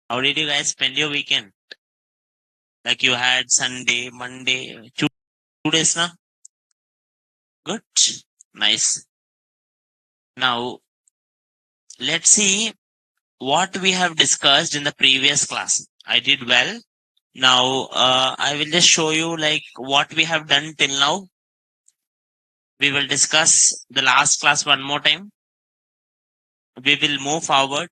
How did you guys spend your weekend? Like you had Sunday, Monday, 2 days now? Good. Nice. Now, let's see what we have discussed in the previous class. I did well. Now, I will just show you like what we have done till now. We will discuss the last class one more time. We will move forward.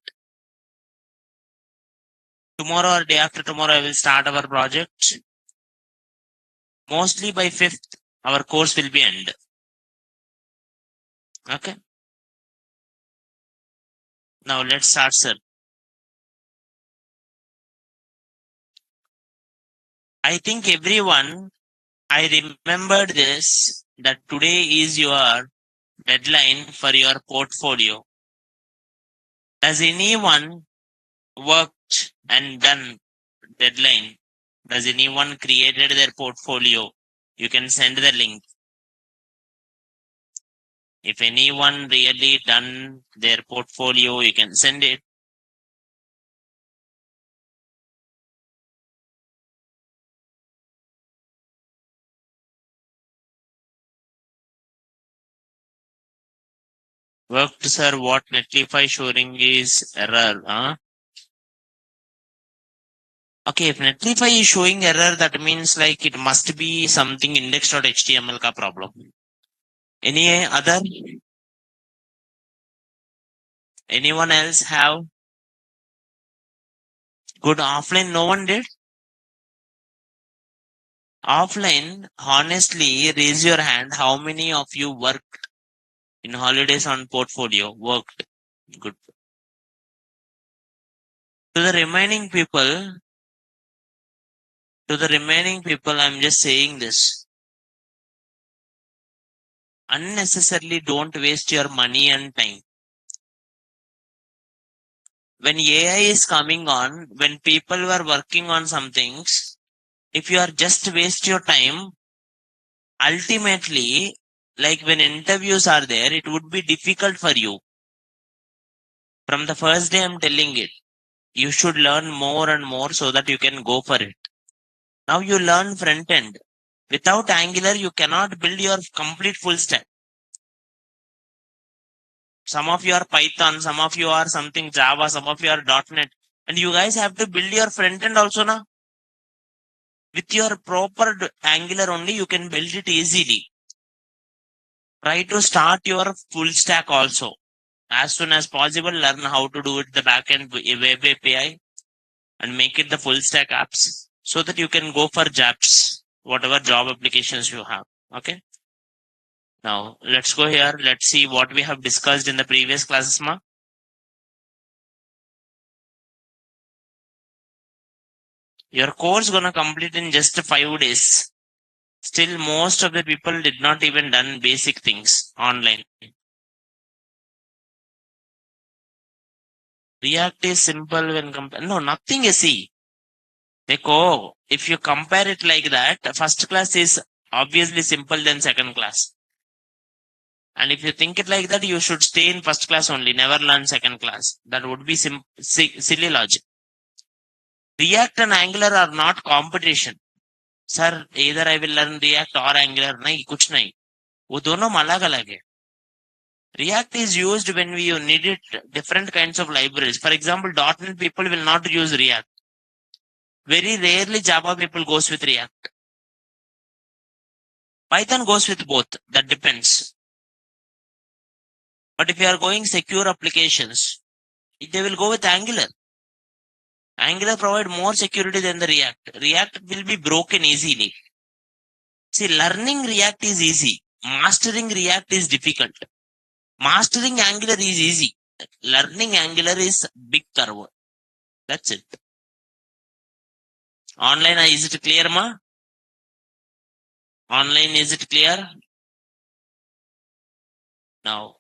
Tomorrow or day after tomorrow, I will start our project. Mostly by 5th, our course will be end. Okay. Now let's start, sir. I think everyone, I remembered this, that today is your deadline for your portfolio. Does anyone worked and done deadline? Does anyone created their portfolio? You can send the link. If anyone really done their portfolio, you can send it. Worked, sir. What Netlify showing is error. Huh? Okay, if Netlify is showing error, that means like it must be something index.html ka problem. Any other? Anyone else have good offline? No one did? Offline, honestly, raise your hand. How many of you worked in holidays on portfolio? Worked. Good. To the remaining people, I'm just saying this. Unnecessarily don't waste your money and time. When AI is coming on, when people were working on some things, if you are just waste your time, ultimately, like when interviews are there, it would be difficult for you. From the first day, I'm telling it. You should learn more and more so that you can go for it. Now you learn front end. Without Angular, you cannot build your complete full stack. Some of you are Python, some of you are something Java, some of you are .NET. And you guys have to build your front end also now. With your proper Angular only, you can build it easily. Try to start your full stack also. As soon as possible, learn how to do it the backend web API and make it the full stack apps so that you can go for jobs, whatever job applications you have. Okay. Now let's go here. Let's see what we have discussed in the previous classes, ma. Your course gonna complete in just 5 days. Still, most of the people did not even done basic things online. React is simple when compared. No, nothing is see. If you compare it like that, first class is obviously simple than second class. And if you think it like that, you should stay in first class only, never learn second class. That would be silly logic. React and Angular are not competition. Sir, either I will learn React or Angular. Nahi, kuch nahi. वो दोनों अलग अलग है. React is used when we need it different kinds of libraries. For example, .NET people will not use React. Very rarely Java people goes with React. Python goes with both. That depends. But if you are going secure applications, they will go with Angular. Angular provide more security than the React. React will be broken easily. See, learning React is easy. Mastering React is difficult. Mastering Angular is easy. Learning Angular is big curve. That's it. Online, is it clear, ma? Online, is it clear? Now.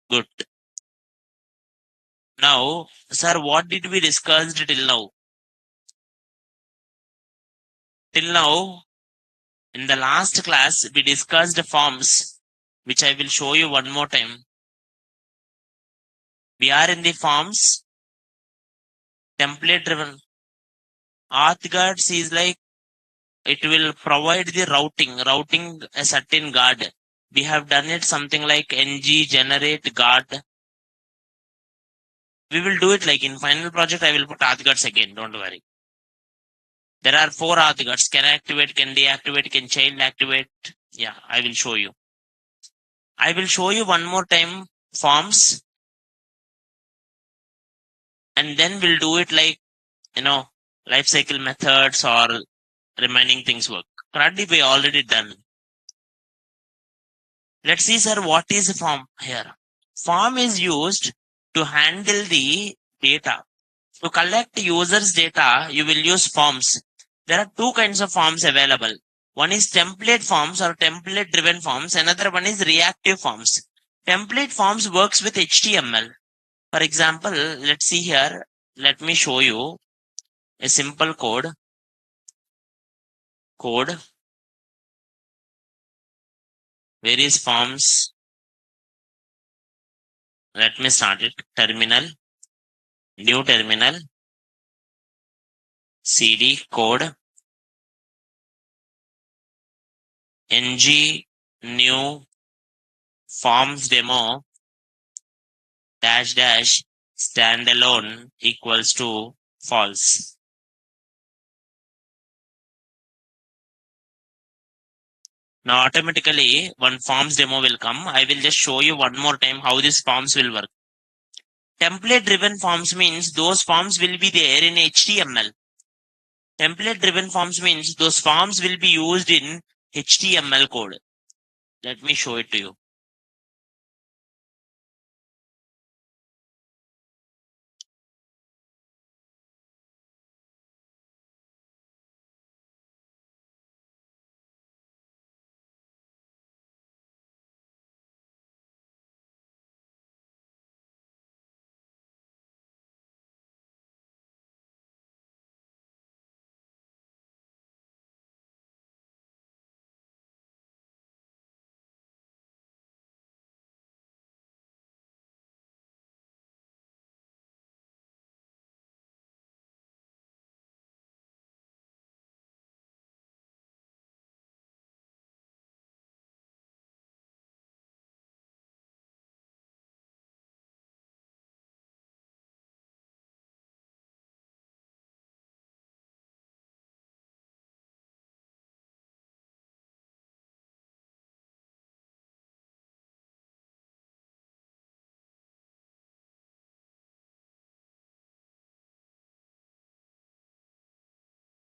Good. Now, sir, what did we discuss till now? Till now, in the last class, we discussed forms, which I will show you one more time. We are in the forms, template driven. Auth guards is like, it will provide the routing a certain guard. We have done it something like ng generate guard. We will do it like in final project. I will put auth guards again. Don't worry. There are 4 auth guards. Can activate, can deactivate, can child activate. Yeah, I will show you. I will show you one more time forms. And then we'll do it like, life cycle methods or remaining things work. Currently, we already done. Let's see, sir, what is a form here? Form is used to handle the data. To collect users' data, you will use forms. There are 2 kinds of forms available. One is template forms or template driven forms. Another one is reactive forms. Template forms works with HTML. For example, let's see here. Let me show you a simple code. Where is forms? Let me start it. Terminal, new terminal, cd code, ng new forms demo dash standalone equals to false. Now automatically one forms demo will come. I will just show you one more time how these forms will work. Template driven forms means those forms will be there in HTML. Template driven forms means those forms will be used in HTML code. Let me show it to you.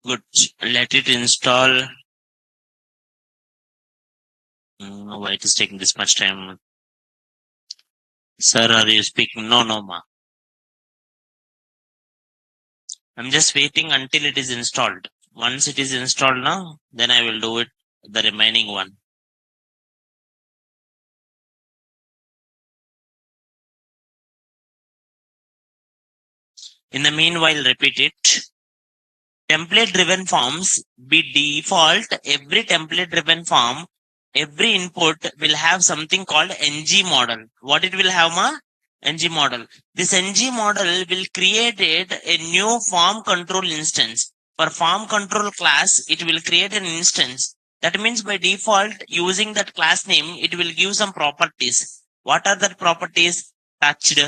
Good. Let it install. Why it is taking this much time? Sir, are you speaking? No, ma. I'm just waiting until it is installed. Once it is installed now, then I will do it, the remaining one. In the meanwhile, repeat it. Template driven forms, by default, every template driven form, every input will have something called ng model. What it will have, ma? Ng model. This ng model will create a new form control instance. For form control class, it will create an instance. That means by default, using that class name, it will give some properties. What are the properties? Touched,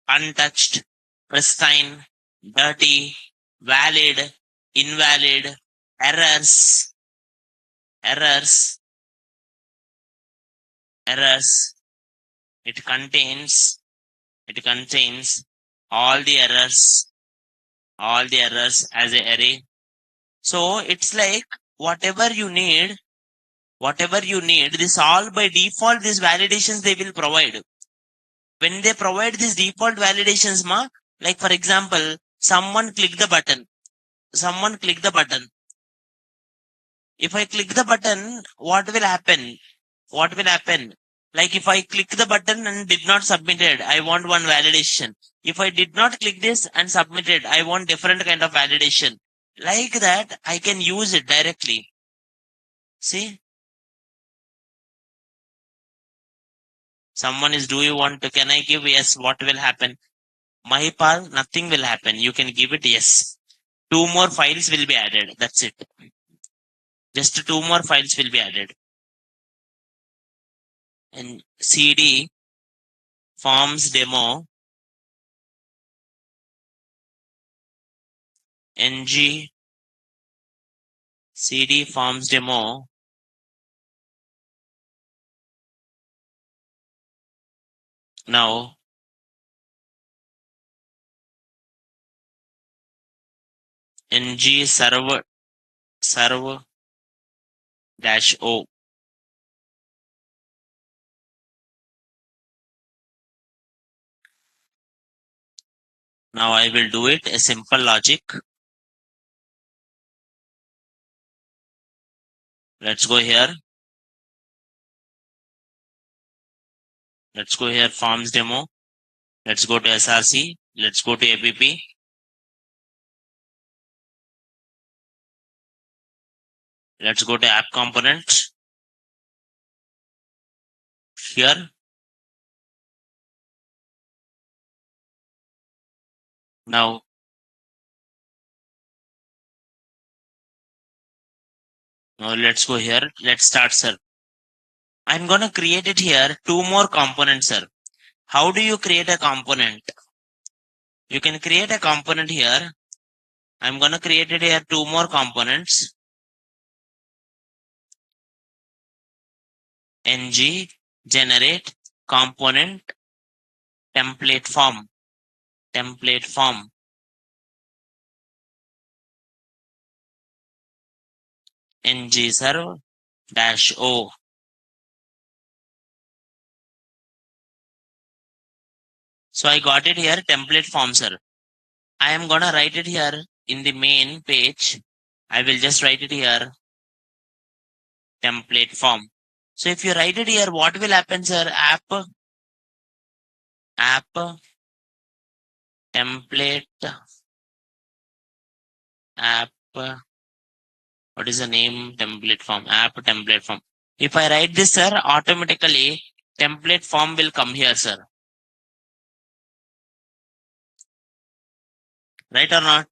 untouched, pristine, dirty, valid, invalid, errors. It contains all the errors as an array. So it's like whatever you need, this all by default, these validations they will provide. When they provide these default validations, like for example, someone click the button. If I click the button, what will happen? Like if I click the button and did not submit it, I want one validation. If I did not click this and submit it, I want different kind of validation. Like that, I can use it directly. See, Someone is, do you want to, can I give? Yes. What will happen? Mahipal, nothing will happen. You can give it yes. 2 more files will be added. That's it. Just 2 more files will be added. And cd forms demo ng cd forms demo now ng server dash o. Now I will do it a simple logic. Let's go here. Let's go here, forms demo. Let's go to src. Let's go to app. Let's go to app component. Here. Now let's go here. Let's start, sir. I'm gonna create it here. 2 more components, sir. How do you create a component? You can create a component here. I'm gonna create it here 2 more components. ng generate component template form. Template form. ng server dash o. So I got it here, template form, sir. I am gonna write it here in the main page. I will just write it here, template form. So if you write it here, what will happen, sir? App template app. What is the name? Template form. App template form. If I write this, sir, automatically template form will come here, sir. Right or not?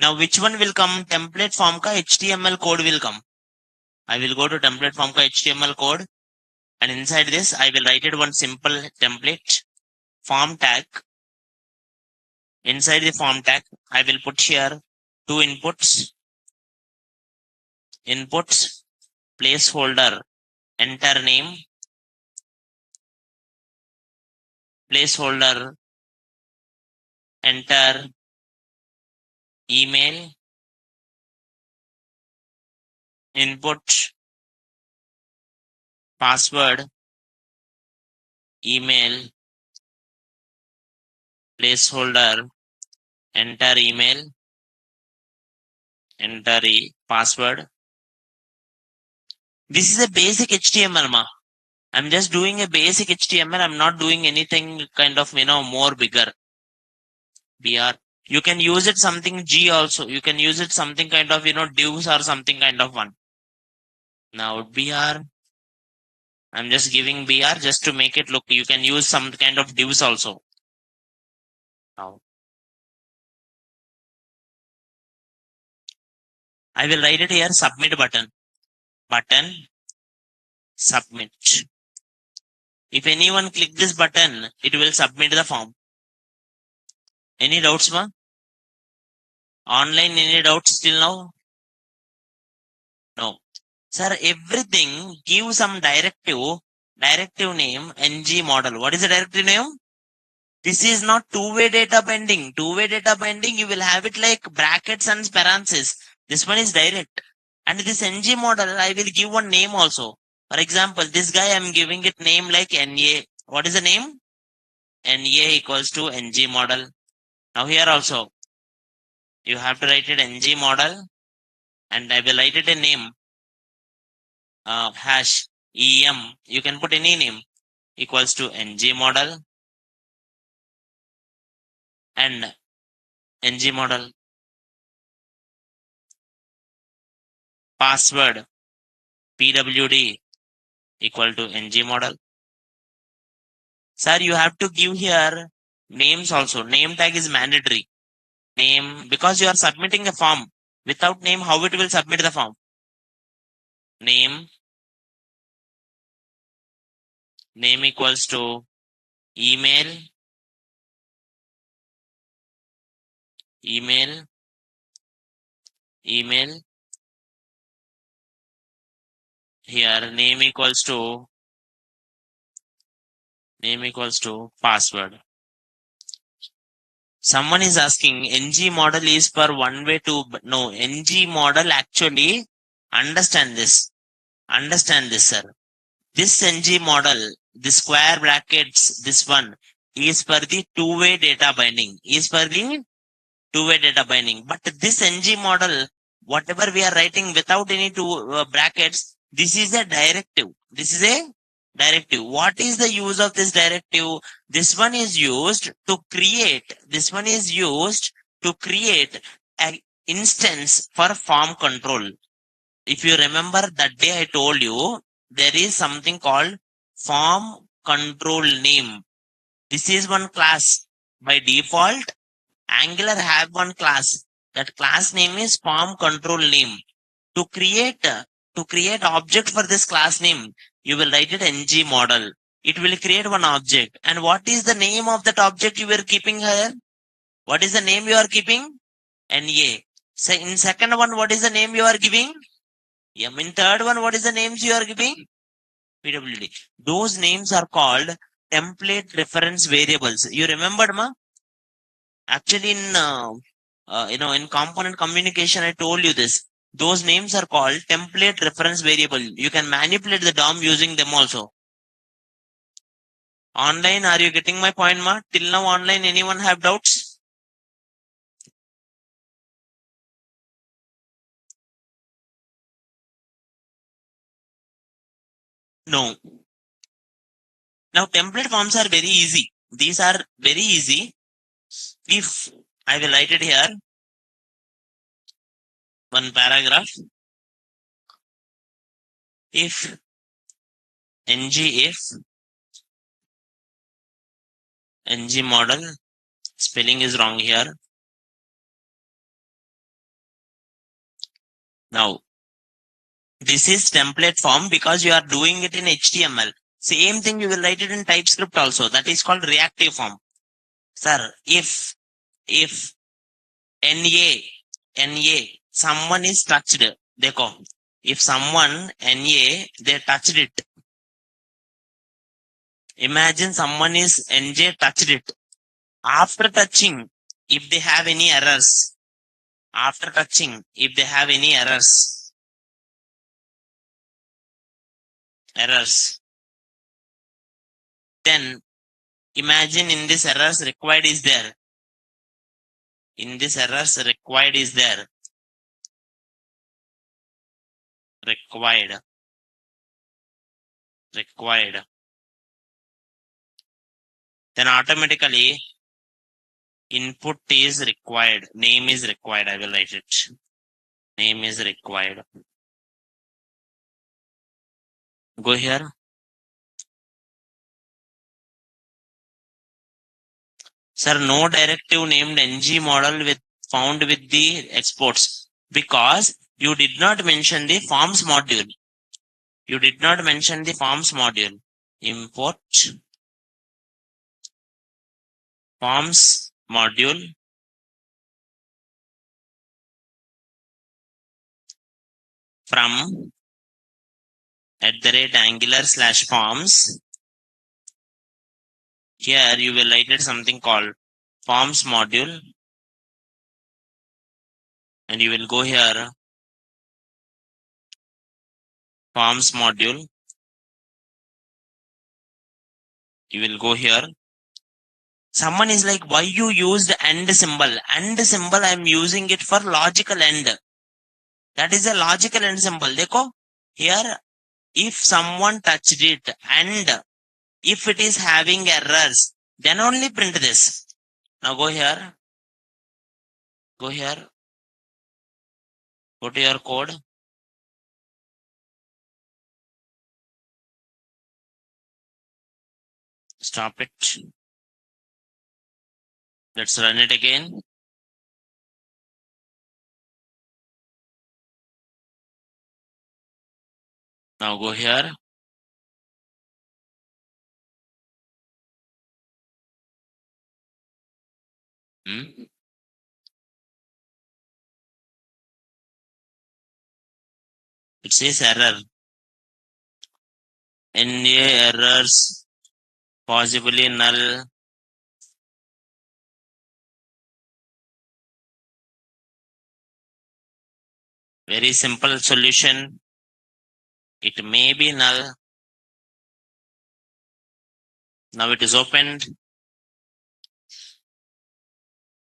Now, which one will come? Template form ka HTML code will come. I will go to template form ka HTML code, and inside this, I will write it one simple template form tag. Inside the form tag, I will put here 2 inputs. Inputs, placeholder, enter name, placeholder, enter email, input, password, email, placeholder, enter email, enter password. This is a basic HTML, ma. I'm just doing a basic HTML. I'm not doing anything kind of, more bigger. BR. You can use it something G also. You can use it something kind of, divs or something kind of one. Now BR. I'm just giving BR just to make it look. You can use some kind of divs also. Now I will write it here, submit button. Button, submit. If anyone click this button, it will submit the form. Any doubts, ma? Online, any doubts till now? No. Sir, everything give some directive name, ng model. What is the directive name? This is not two-way data binding. Two-way data binding, you will have it like brackets and parentheses. This one is direct. And this ng model, I will give one name also. For example, this guy, I'm giving it name like NA. What is the name? NA equals to ng model. Now here also, you have to write it ng model, and I will write it a name. Hash em. You can put any name equals to ng model and ng model. Password pwd equal to ng model. Sir, you have to give here names also. Name tag is mandatory. Name, because you are submitting a form. Without name, how it will submit the form? Name equals to email, email, email. Here, name equals to password. Someone is asking, NG model is for one way to, no, NG model actually, understand this, sir. This NG model, the square brackets, this one is for the two-way data binding, But this NG model, whatever we are writing without any two brackets, this is a directive. What is the use of this directive? This one is used to create, an instance for form control. If you remember that day I told you, there is something called form control name. This is one class. By default, Angular have one class. That class name is form control name. To create object for this class name, you will write it ng model. It will create one object. And what is the name of that object you were keeping here? What is the name you are keeping? NA. So in second one, what is the name you are giving? In third one, what is the names you are giving? PWD. Those names are called template reference variables. You remembered, ma? Actually, in component communication, I told you this. Those names are called template reference variable. You can manipulate the DOM using them also. Online, are you getting my point, ma? Till now, online, anyone have doubts? No. Now, template forms are very easy. These are very easy. If I will write it here, one paragraph. If ng model, spelling is wrong here. Now, this is template form because you are doing it in HTML. Same thing you will write it in TypeScript also. That is called reactive form. Sir, if NA, someone is touched, dekho, if someone NA, they touched it. Imagine someone is NJ touched it. After touching, if they have any errors, then imagine in this errors required is there. Required. Then automatically input is required. Name is required. I will write it. Name is required. Go here. Sir, no directive named ng model found with the exports because you did not mention the forms module. Import forms module from @angular/forms. Here you will write it something called forms module, and you will go here forms module. You will go here. Someone is like, why you used AND symbol? AND symbol, I am using it for logical AND. That is a logical AND symbol. Dekho, here, if someone touched it and if it is having errors, then only print this. Now go here. Go to your code. Stop it. Let's run it again. Now go here. It says error. Any errors, possibly null. Very simple solution. It may be null. Now it is opened.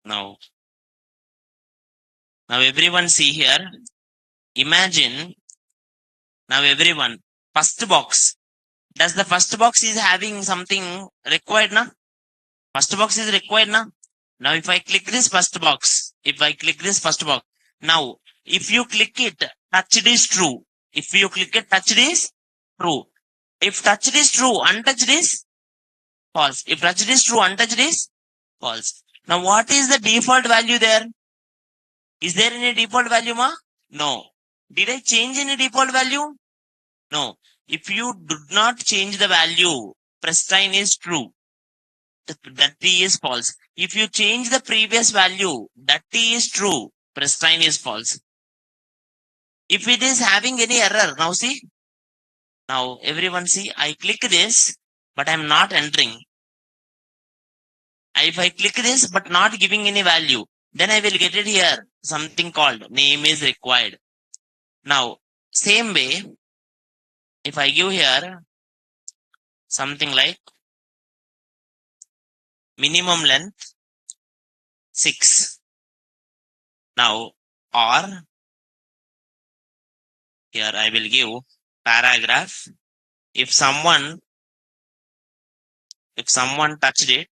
Now everyone see here. Imagine now everyone first box. Does the first box is having something required now? First box is required now. Now if I click this first box, now if you click it, touched is true. If you click it, touched is true. If touched is true, untouched is false. If touched is true, untouched is false. Now what is the default value there? Is there any default value, ma? No. Did I change any default value? No. If you do not change the value, pristine is true. That T is false. If you change the previous value, that T is true. Pristine is false. If it is having any error, now see. Now everyone see, I click this, but I'm not entering. If I click this, but not giving any value, then I will get it here. Something called name is required. Now, same way, if I give here something like minimum length 6. Now, or here I will give paragraph. If someone touched it,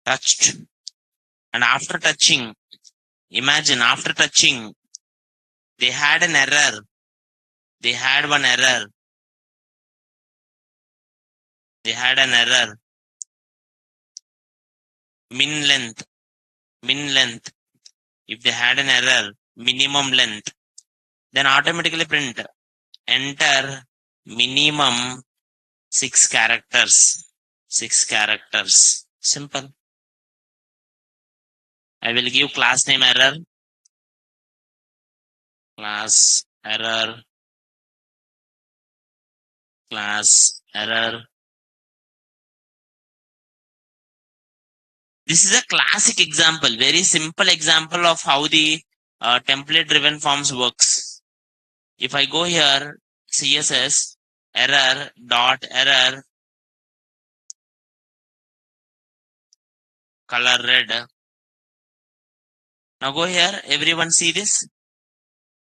touched, and after touching, imagine after touching, they had an error. They had one error. They had an error. Min length. If they had an error, minimum length, then automatically print enter minimum 6 characters. 6 characters. Simple. I will give class name error. Class error. This is a classic example, very simple example of how the template driven forms works. If I go here, CSS error dot error color red. Now go here, everyone see this.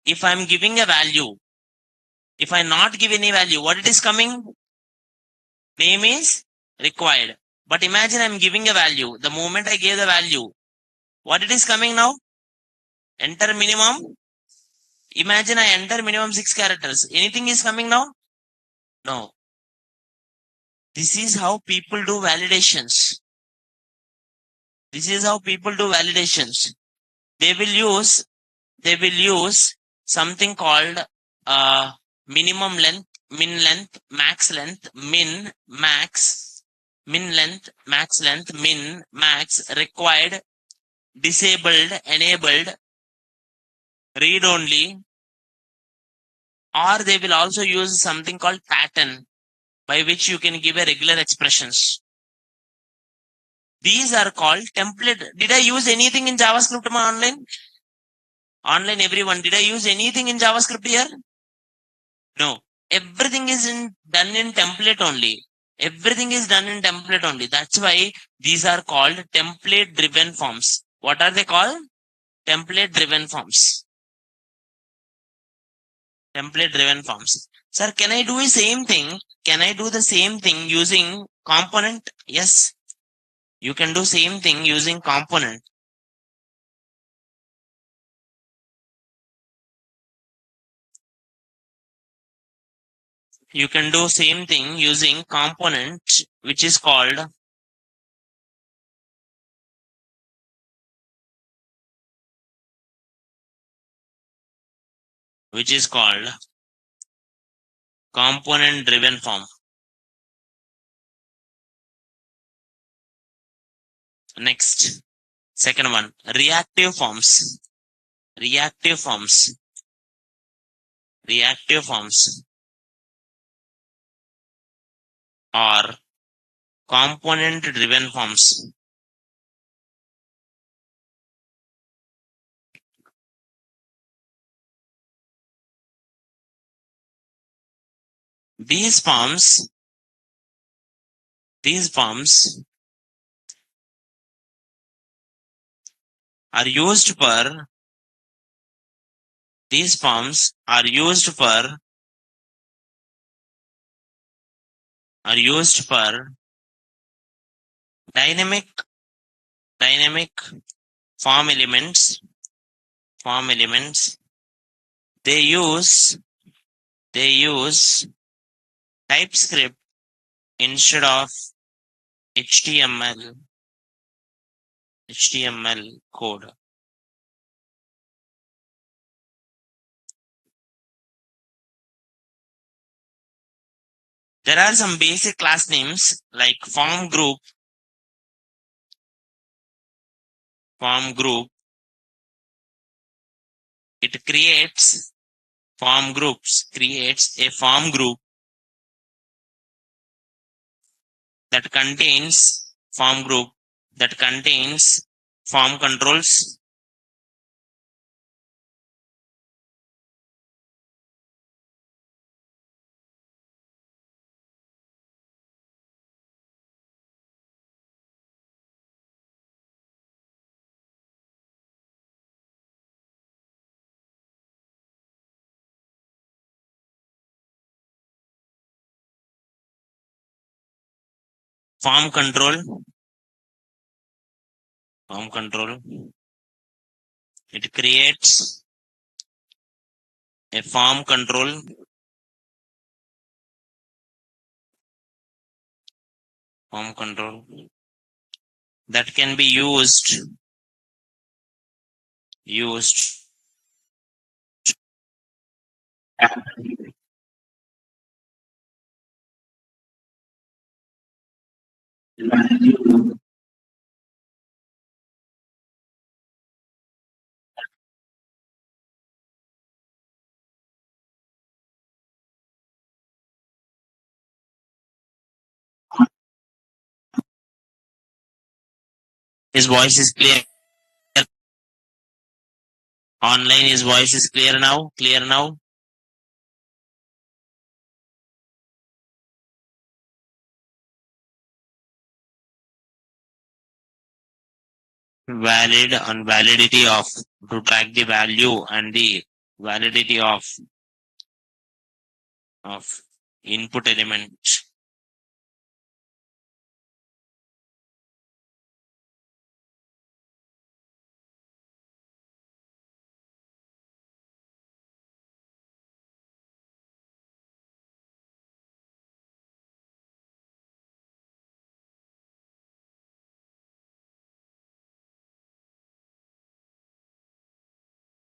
If I'm giving a value, if I not give any value, what it is coming? Name is required. But imagine I'm giving a value. The moment I gave the value, what it is coming now? Enter minimum. Imagine I enter minimum 6 characters. Anything is coming now? No. This is how people do validations. They will use something called minimum length, min length, max length, min, max, min length, max length, min, max, required, disabled, enabled, read only, or they will also use something called pattern, by which you can give a regular expressions. These are called template. Did I use anything in JavaScript online? Online, everyone, did I use anything in JavaScript here? No. Everything is done in template only. That's why these are called template driven forms. What are they called? Template driven forms. Sir, can I do the same thing? Can I do the same thing using component? Yes. You can do same thing using component. You can do same thing using component which is called component driven form. Next, second one, reactive forms. Reactive forms. Reactive forms or component driven forms. These forms are used for these forms are used for dynamic form elements. They use TypeScript instead of HTML code. There are some basic class names like form group. It creates a form group that contains form controls. Form control. It creates a form control that can be used His voice is clear. Online, his voice is clear now. Valid and validity of, to track the value and the validity of input element.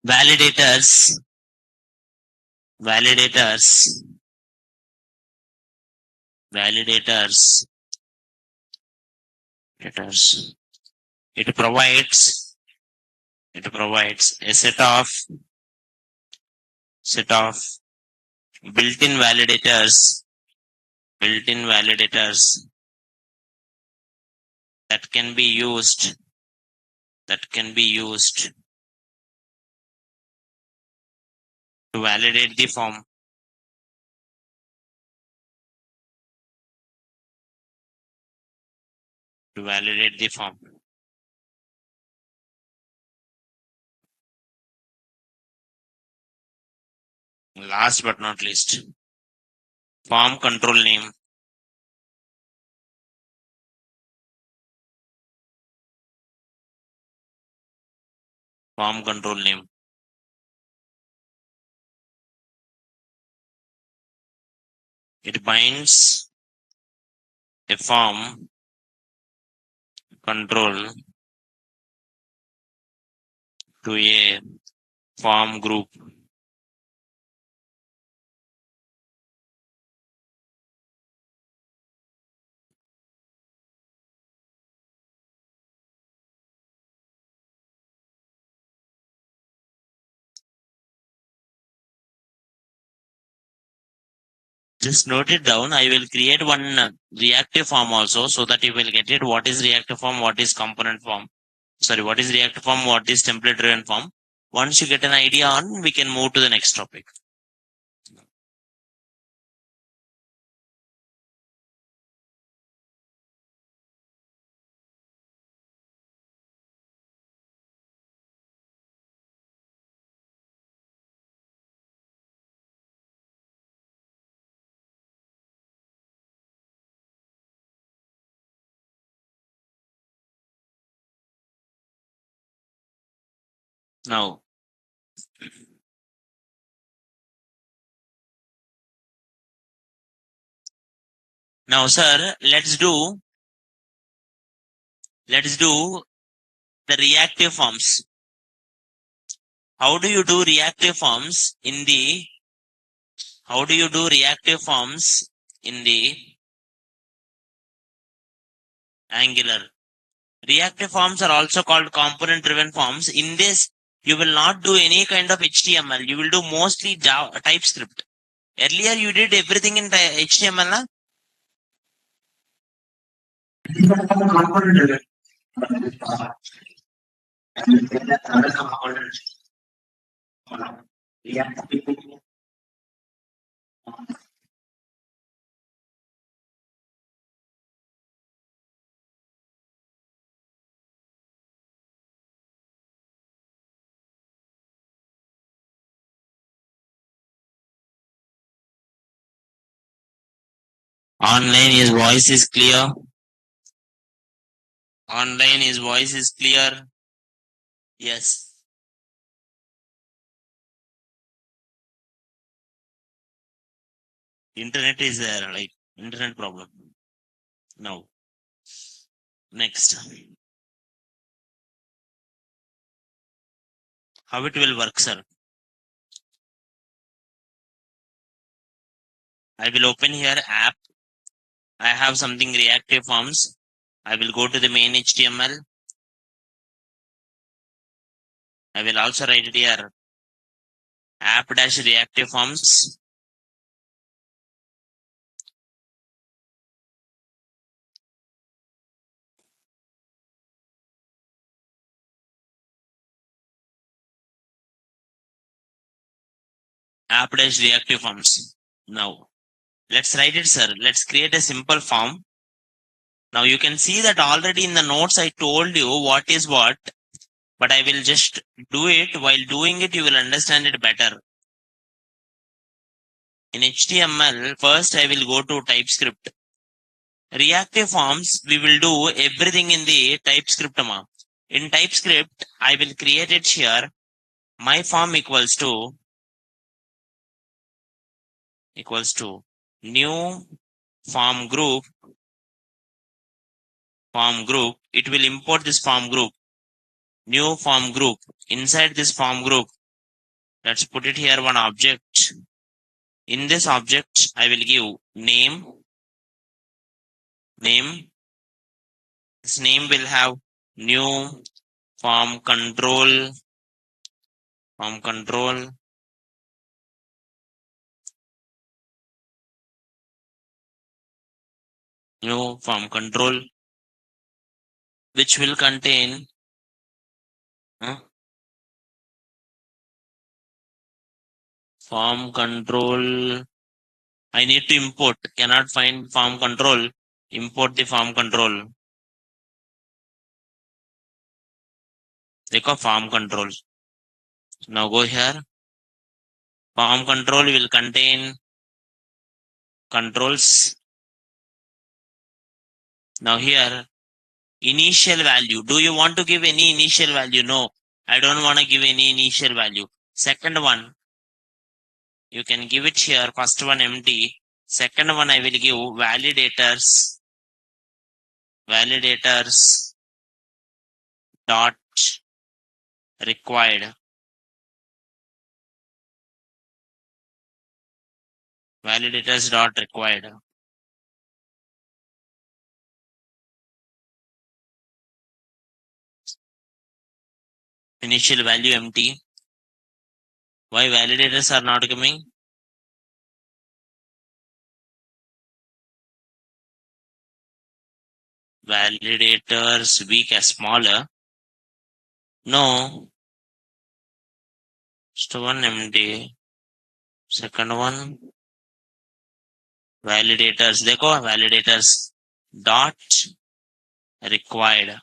Validators. It provides a set of built-in validators that can be used to validate the form. Last but not least, form control name. It binds a form control to a form group. Just note it down. I will create one reactive form also so that you will get it. What is reactive form? What is component form? Sorry, what is reactive form? What is template driven form? Once you get an idea on, we can move to the next topic. Now, sir, let's do the reactive forms. How do you do reactive forms in the Angular? Reactive forms are also called component driven forms. In this, you will not do any kind of HTML. You will do mostly Java, TypeScript. Earlier, you did everything in HTML. Na? Online, his voice is clear. Online, his voice is clear. Yes. Internet is there, like internet problem. Now, next. How it will work, sir? I will open here app. I have something reactive forms. I will go to the main HTML. I will also write it here app-reactive forms. App-reactive forms. Now, let's write it, sir. Let's create a simple form. Now you can see that already in the notes I told you what is what, but I will just do it. While doing it, you will understand it better. In HTML, first I will go to TypeScript. Reactive forms, we will do everything in the TypeScript. In TypeScript, I will create it here. My form equals to new form group. It will import this form group. New form group. Inside this form group, let's put it here one object. In this object, I will give name. This name will have new form control. New form control, which will contain form control. I need to import. Cannot find form control. Import the form control. Take form control. Now go here. Form control will contain controls. Now here, initial value. Do you want to give any initial value? No, I don't want to give any initial value. Second one, you can give it here. First one empty. Second one, I will give validators dot required. Validators dot required. Initial value empty. Why validators are not coming? Validators weak as smaller. No. First one empty. Second one validators. देखो validators dot required.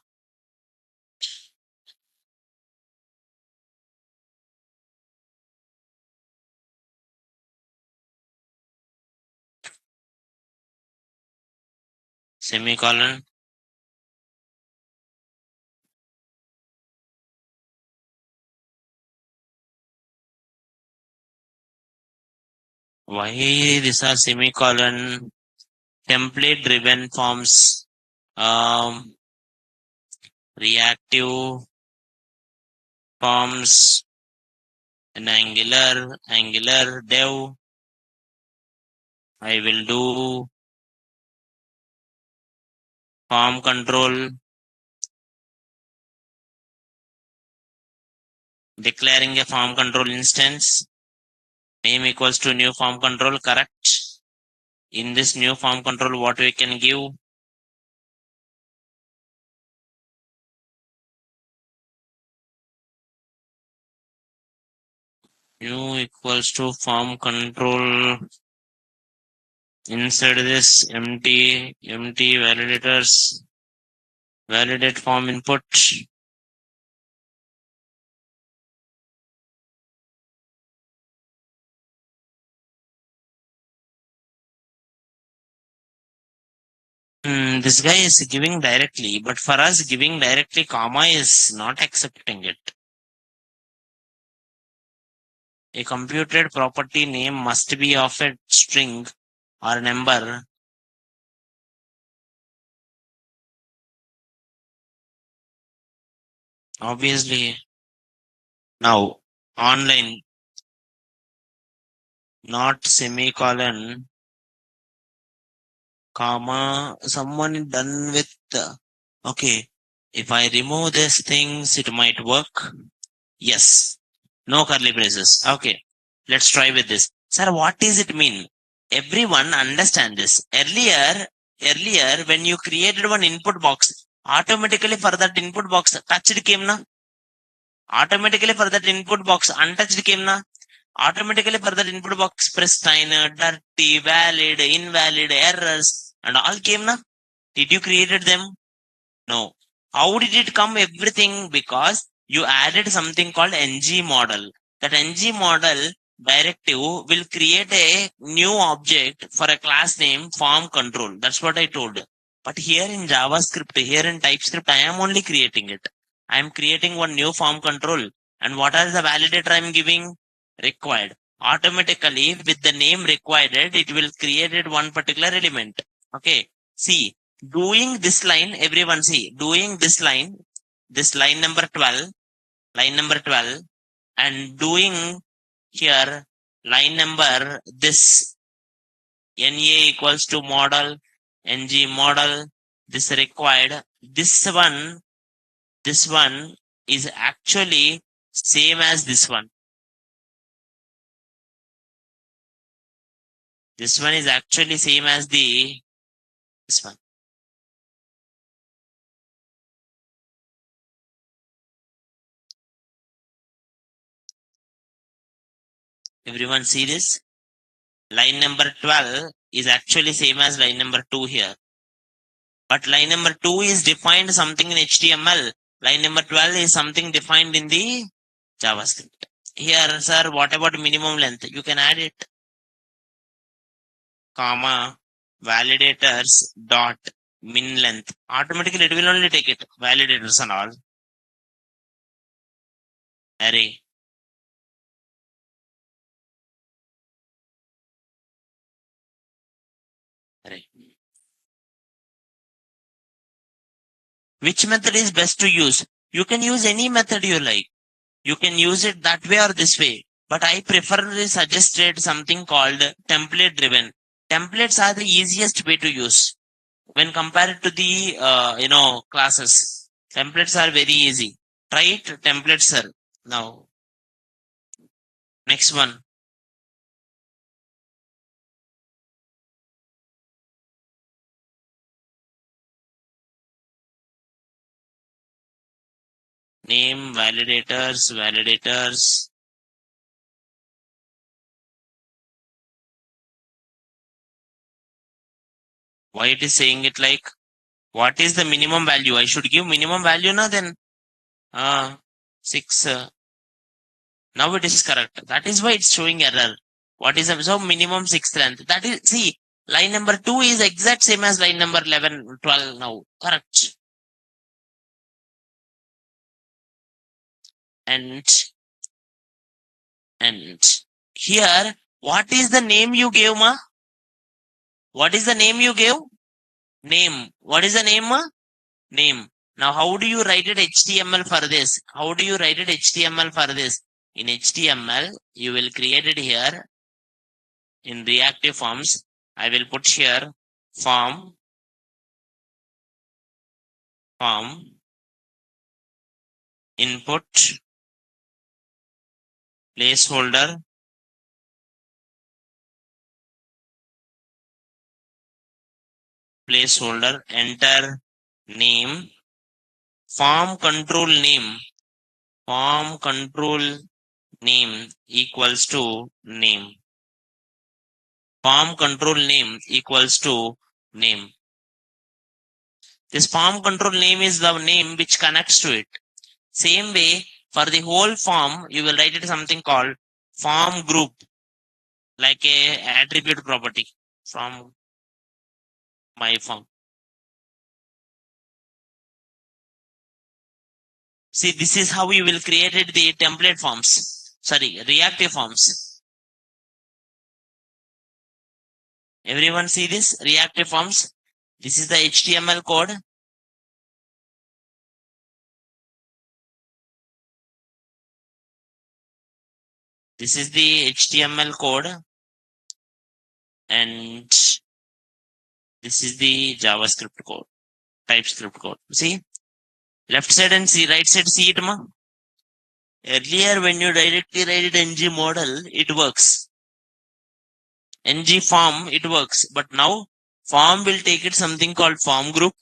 Semicolon. Why these are semicolon? Template driven forms. Reactive forms. An angular dev. I will do form control. Declaring a form control instance. Name equals to new form control, correct? In this new form control, what we can give? New equals to form control. Inside this empty validators. Validate form input. This guy is giving directly, but for us giving directly comma is not accepting it. A computed property name must be of a string or number. Obviously, now online, not semicolon, comma, someone done with, okay, if I remove these things, it might work. Yes. No curly braces. Okay. Let's try with this. Sir, what does it mean? Everyone understand this. Earlier, when you created one input box, automatically for that input box, touched came na? Automatically for that input box, untouched came na? Automatically for that input box, pristine, dirty, valid, invalid, errors, and all came na? Did you created them? No. How did it come everything? Because you added something called ng model. That ng model directive will create a new object for a class name form control. That's what I told. But here in JavaScript, here in TypeScript, I am only creating it. I am creating one new form control. And what are the validator I am giving? Required. Automatically, with the name required, it will create one particular element. Okay. See, doing this line, everyone see, doing this line number 12, and doing here line number this NA equals to model, NG model, this required, this one is actually same as this one. This one is actually same as this one. Everyone see this? Line number 12 is actually same as line number 2 here. But line number 2 is defined something in HTML. Line number 12 is something defined in the JavaScript. Here, sir, what about minimum length? You can add it. Comma, validators dot min length. Automatically, it will only take it. Validators and all. Array. Which method is best to use? You can use any method you like. You can use it that way or this way. But I preferably suggested something called template driven. Templates are the easiest way to use when compared to the classes. Templates are very easy. Try it, templates, sir. Now, next one. Name, validators. Why it is saying it like, what is the minimum value? I should give minimum value now then. 6. Now it is correct. That is why it's showing error. What is so minimum 6 length? That is, see, line number 2 is exact same as line number 11, 12 now. Correct. And here, what is the name you gave, ma? What is the name you gave? Name. What is the name, ma? Name. Now, how do you write it HTML for this? How do you write it HTML for this? In HTML, you will create it here in reactive forms. I will put here form, input, placeholder, enter name, form control name equals to name. Form control name equals to name. This form control name is the name which connects to it. Same way, for the whole form, you will write it something called form group, like a attribute property from my form. See, this is how you will create it, the template forms. Sorry, reactive forms. Everyone see this? Reactive forms. This is the HTML code. This is the HTML code. And this is the JavaScript code, TypeScript code. See? Left side and see, right side, see it, ma? Earlier, when you directly write it ng model, it works. Ng form, it works. But now, form will take it something called form group.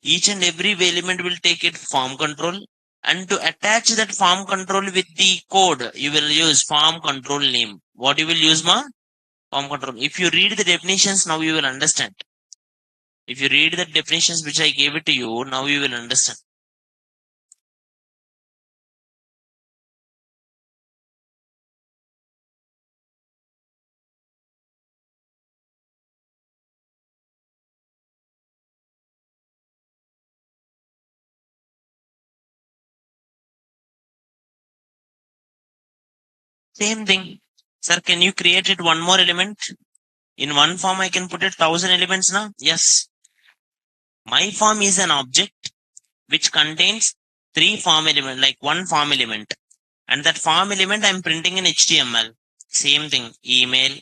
Each and every element will take it form control. And to attach that form control with the code, you will use form control name. What you will use, ma? Form control. If you read the definitions, now you will understand. If you read the definitions which I gave it to you, now you will understand. Same thing. Sir, can you create it one more element? In one form, I can put it 1000 elements now? Yes. My form is an object which contains 3 form elements, like one form element. And that form element I'm printing in HTML. Same thing. Email,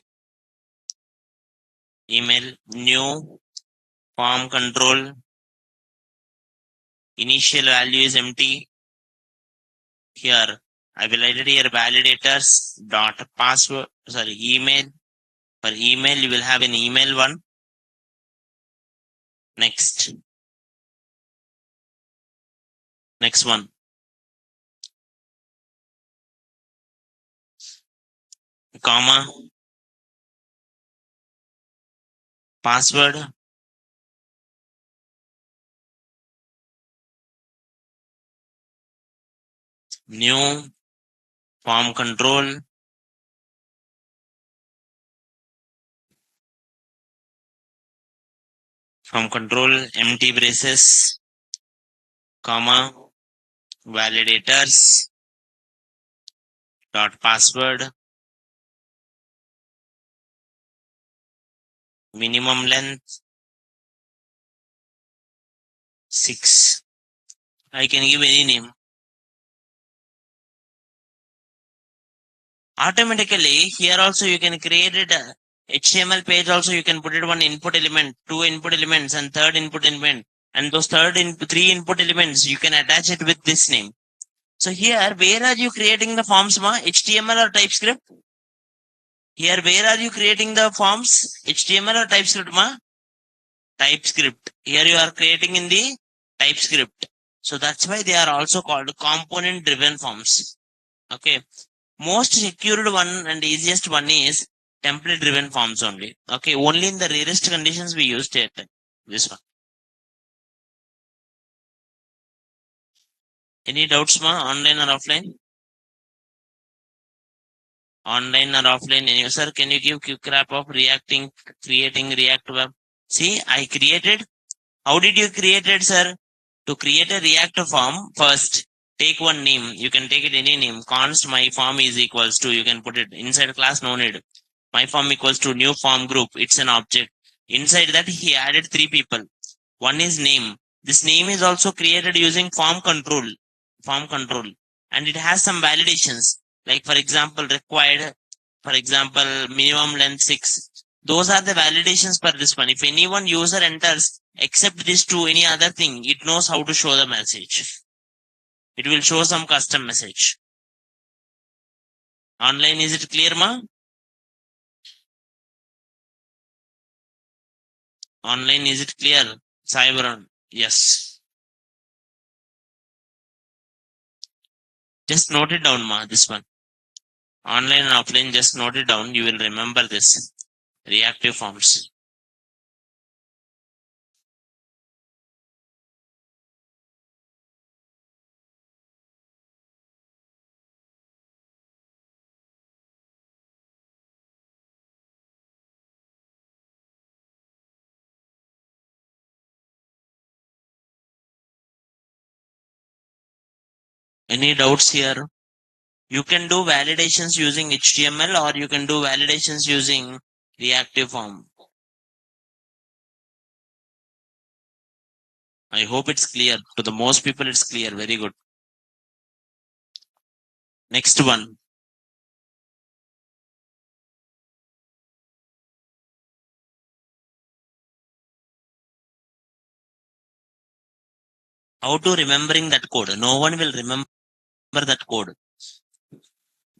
new, form control, initial value is empty. Here, I will write it here validators dot password, email. For email, you will have an email one. Next one. Comma, password, new, form control, empty braces, comma, validators dot password, minimum length 6. I can give any name. Automatically, here also you can create it. HTML page also you can put it one input element, two input elements, and third input element. And those three input elements, you can attach it with this name. So here, where are you creating the forms, ma? HTML or TypeScript? Here, where are you creating the forms? HTML or TypeScript, ma? TypeScript. Here you are creating in the TypeScript. So that's why they are also called component driven forms. Okay. Most secured one and easiest one is template driven forms only. Okay. Only in the rarest conditions we use it. This one. Any doubts, ma? Online or offline? Online or offline? Any, sir, can you give quick wrap of creating React web? See, I created. How did you create it, sir? To create a React form, first take one name. You can take it any name. Const my form is equals to. You can put it inside class. No need. My form equals to new form group. It's an object. Inside that he added three people. One is name. This name is also created using form control. Form control, and it has some validations. Like for example, required. For example, minimum length 6. Those are the validations for this one. If anyone user enters except this to any other thing, it knows how to show the message. It will show some custom message. Online, is it clear, ma? Online, is it clear? Cyber, yes. Just note it down, ma, this one. Online and offline, just note it down. You will remember this. Reactive forms. Any doubts here? You can do validations using HTML or you can do validations using reactive form. I hope it's clear. To the most people, it's clear. Very good. Next one. How to remembering that code? No one will remember that code.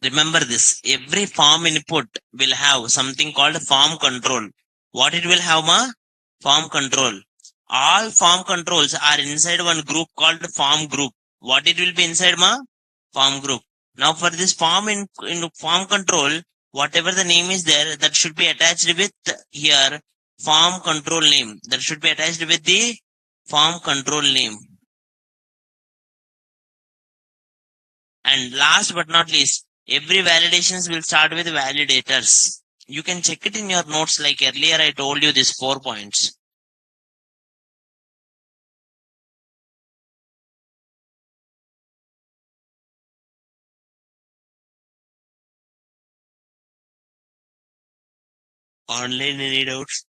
Remember this. Every form input will have something called form control. What it will have, ma? Form control. All form controls are inside one group called form group. What it will be inside, ma? Form group. Now for this in form control, whatever the name is there, that should be attached with here form control name. That should be attached with the form control name. And last but not least, every validations will start with validators. You can check it in your notes like earlier I told you these 4 points. Online, any doubts?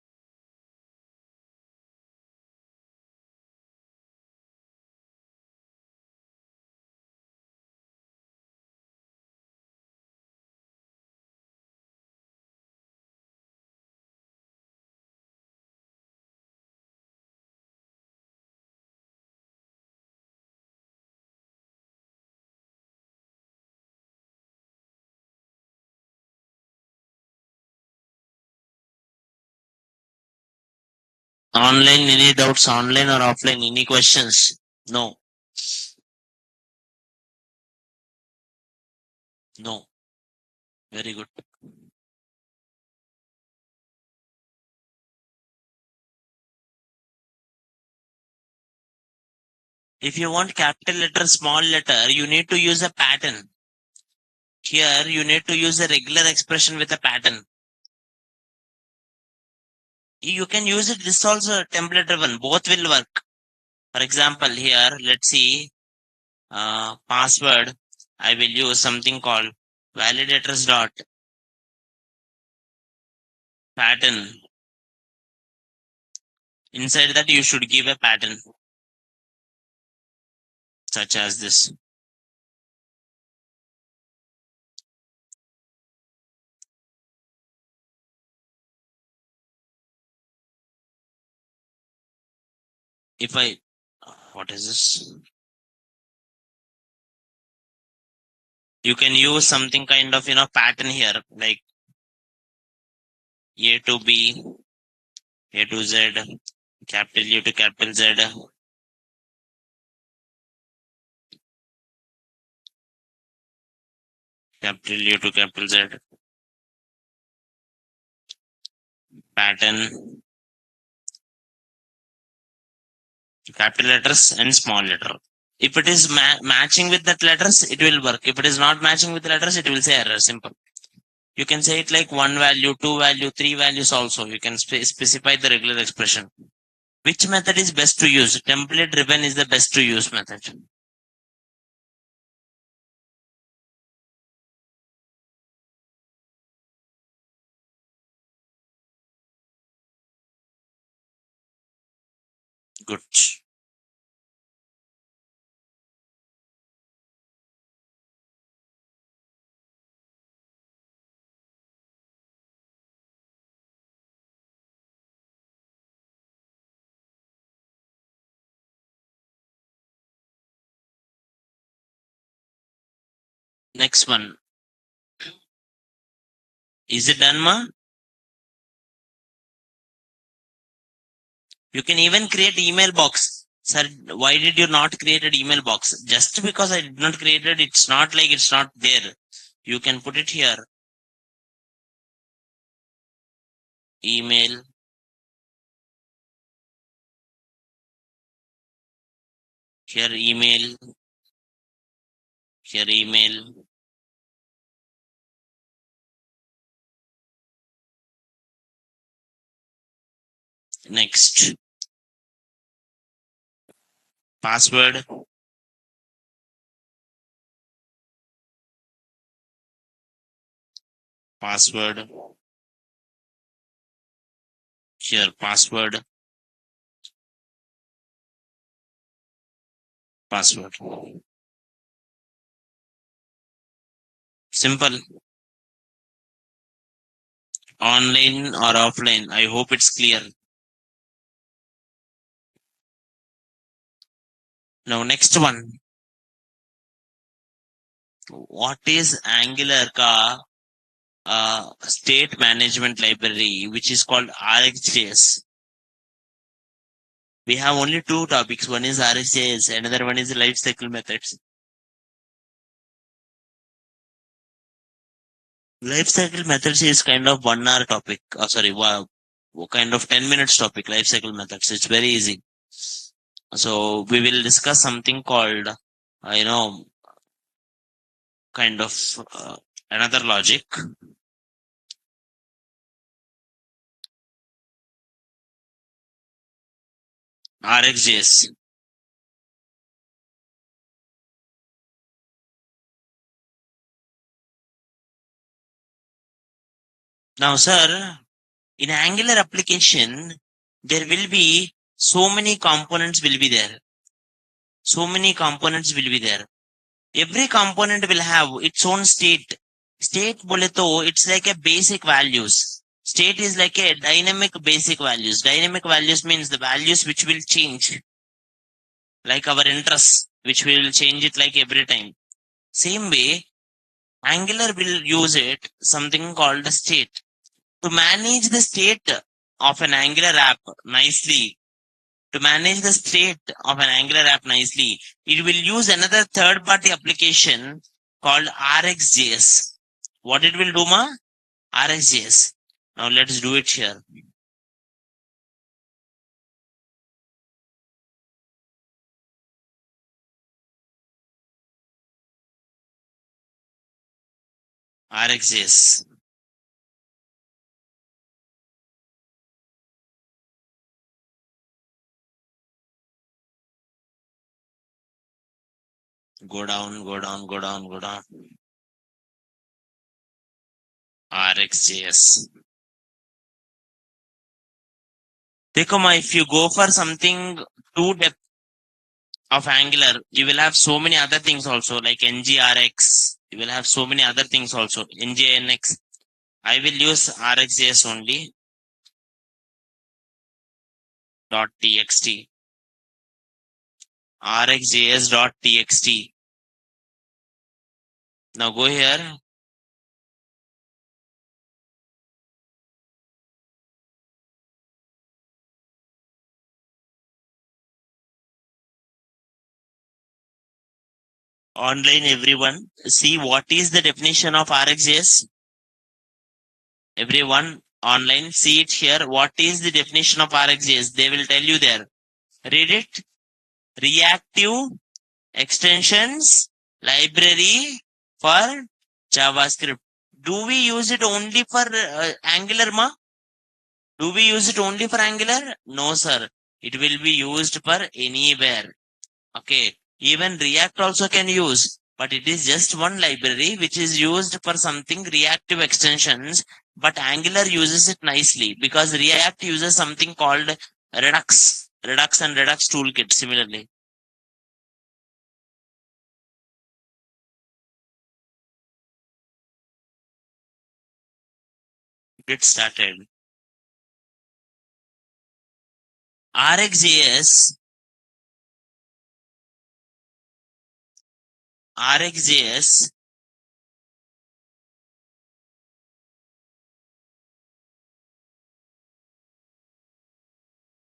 Online, any doubts? Online or offline? Any questions? No. No. Very good. If you want capital letter, small letter, you need to use a pattern. Here, you need to use a regular expression with a pattern. You can use it. This also template driven. Both will work. For example, here, let's see, password. I will use something called validators dot pattern. Inside that, you should give a pattern. such as this. If I, what is this? You can use something kind of, pattern here, like A to B, A to Z, capital U to capital Z, capital U to capital Z, pattern, capital letters and small letter. If it is matching with that letters, it will work. If it is not matching with letters, it will say error. Simple. You can say it like 1 value, 2 value, 3 values also. You can specify the regular expression. Which method is best to use? Template driven is the best to use method. Good. Next one. Is it done, ma? You can even create email box. Sir, why did you not create an email box? Just because I did not create it, it's not like it's not there. You can put it here. Email. Here email. Here email. Next. Password. Password. Here password. Password. Simple. Online or offline. I hope it's clear. Now next one. What is Angular ka state management library, which is called RxJS? We have only two topics. One is RxJS, another one is life cycle methods. Life cycle methods is kind of 1 hour topic. Kind of 10 minutes topic. Life cycle methods. It's very easy. So we will discuss something called, kind of another logic. RxJS. Now, sir, in Angular application, there will be so many components will be there. So many components will be there. Every component will have its own state. State bole to, it's like a basic values. State is like a dynamic basic values. Dynamic values means the values which will change. Like our interests, which will change it like every time. Same way, Angular will use it, something called a state. To manage the state of an Angular app nicely, it will use another third party application called RxJS. What it will do, ma? RxJS. Now let's do it here. RxJS. Go down, go down, go down, go down. RxJS. Dekho ma, if you go for something too depth, of Angular, you will have so many other things also, like NGRX. You will have so many other things also. NGNX. I will use RxJS only. .txt. RxJS.txt. Now go here. Online everyone. See what is the definition of RxJS? Everyone online, see it here. What is the definition of RxJS? They will tell you there. Read it. Reactive extensions library for JavaScript. Do we use it only for Angular, ma? Do we use it only for Angular? No, sir. It will be used for anywhere. Okay. Even React also can use, but it is just one library which is used for something reactive extensions. But Angular uses it nicely because React uses something called Redux. Redux and Redux toolkit similarly. Get started. RxJS RxJS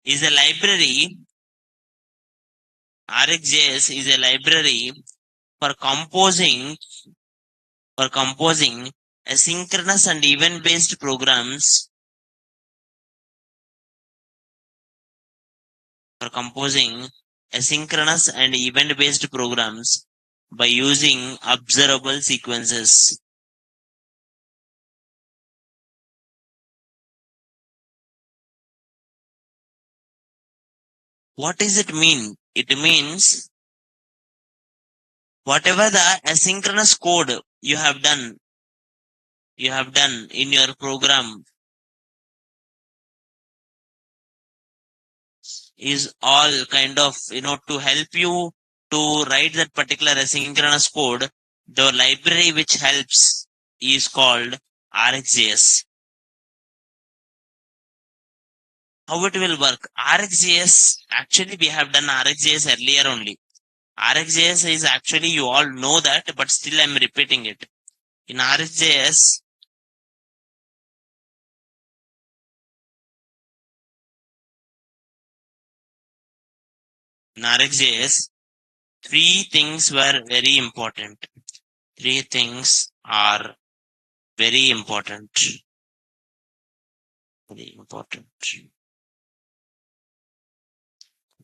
is a library. RxJS is a library for composing asynchronous and event-based programs for composing asynchronous and event-based programs by using observable sequences. What does it mean? It means whatever the asynchronous code you have done in your program is all kind of, to help you to write that particular asynchronous code. The library which helps is called RxJS. How it will work? RxJS, actually we have done RxJS earlier only. RxJS is actually, you all know that, but still I'm repeating it. In RxJS, three things were very important. Three things are very important. Very important.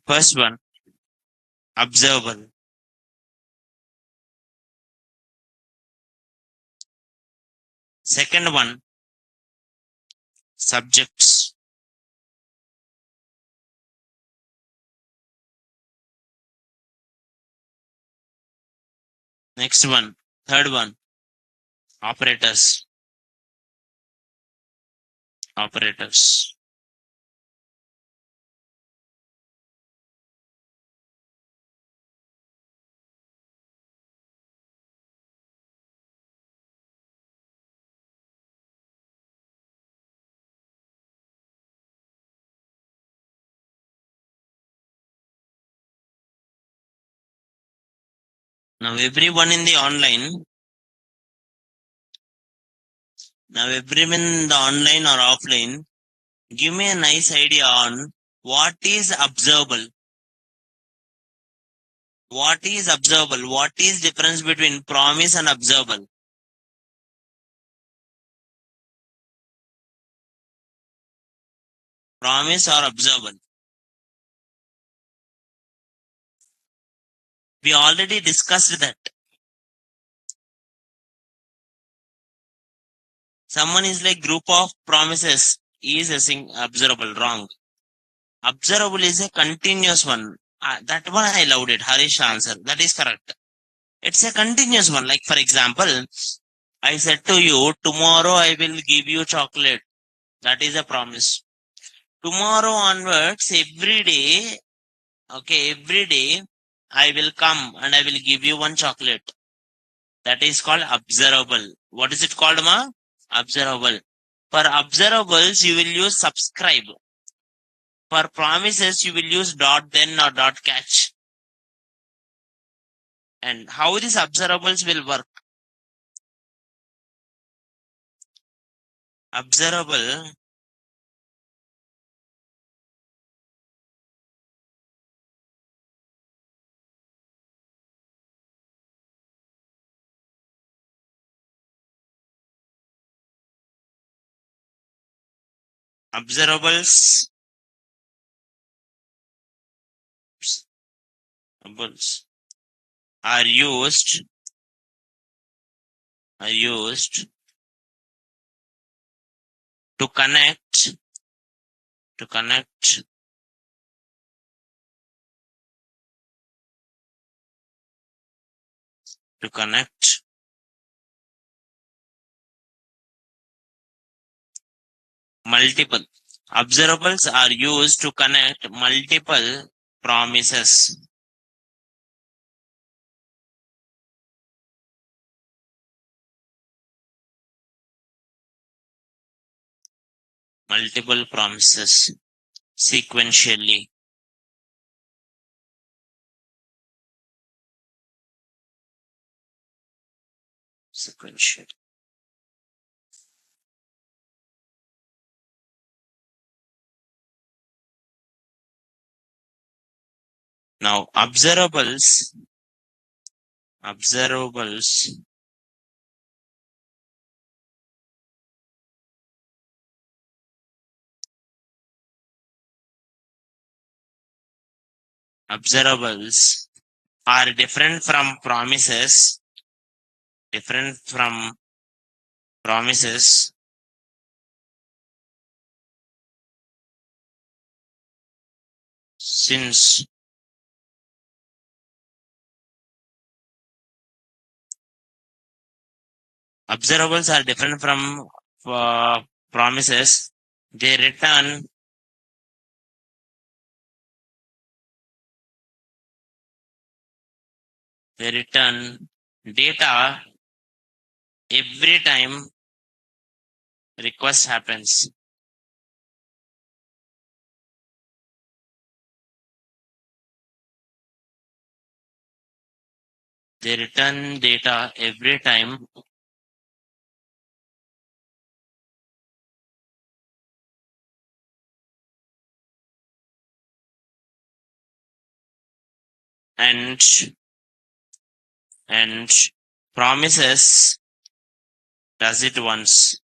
First one, observable. Second one, subjects. Next one, third one, operators. Operators. Now everyone in the online, or offline, give me a nice idea on what is observable. What is observable? What is difference between promise and observable? Promise or observable? We already discussed that. Someone is like group of promises is observable. Wrong. Observable is a continuous one. That one I loved it. Harish answer. That is correct. It's a continuous one. Like for example, I said to you, tomorrow I will give you chocolate. That is a promise. Tomorrow onwards, every day, I will come and I will give you one chocolate. That is called observable. What is it called, ma? Observable. For observables, you will use subscribe. For promises, you will use dot then or dot catch. And how these observables will work? Observable observables observables are used to connect to connect to connect multiple observables are used to connect multiple promises. Multiple promises sequentially. Sequential. Now observables observables are different from promises since observables are different from promises. They return data every time request happens. They return data every time and promises does it once.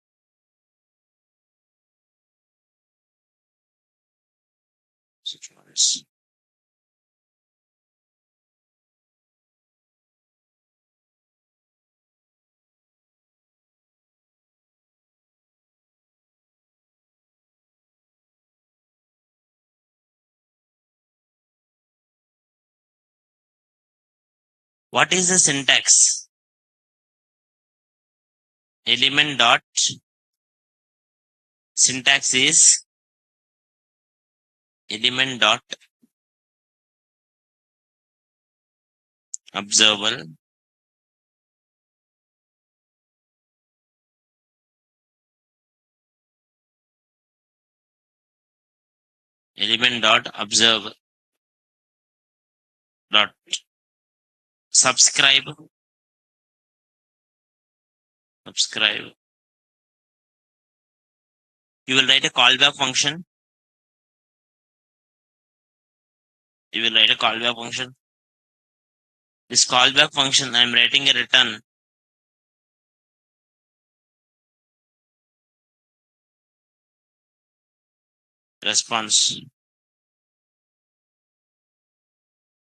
What is the syntax? Element dot syntax is element dot observable element dot observe dot subscribe you will write a callback function. This callback function, I am writing a return response.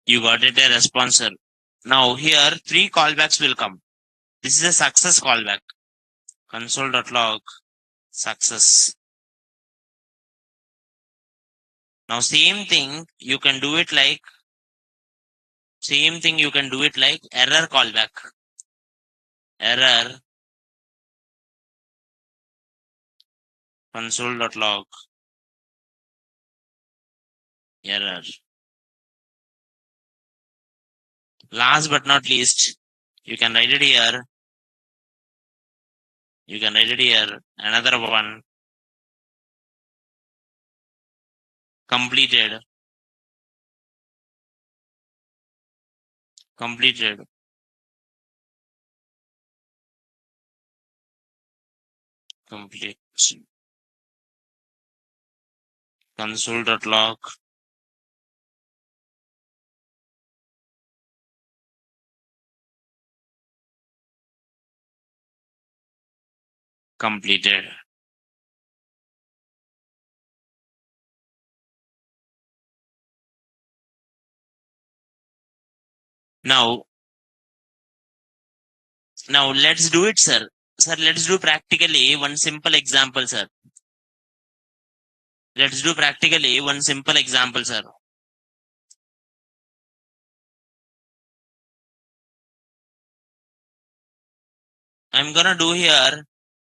You got it, a response. Now here 3 callbacks will come. This is a success callback. Console.log success. Now same thing you can do it like error callback. Error console.log error. Last but not least, you can write it here. You can write it here. Another one. Completed. Completed. Complete. Console.log. Completed. Now let's do it, sir. Sir, let's do practically one simple example, sir. Let's do practically one simple example, sir. I'm gonna do here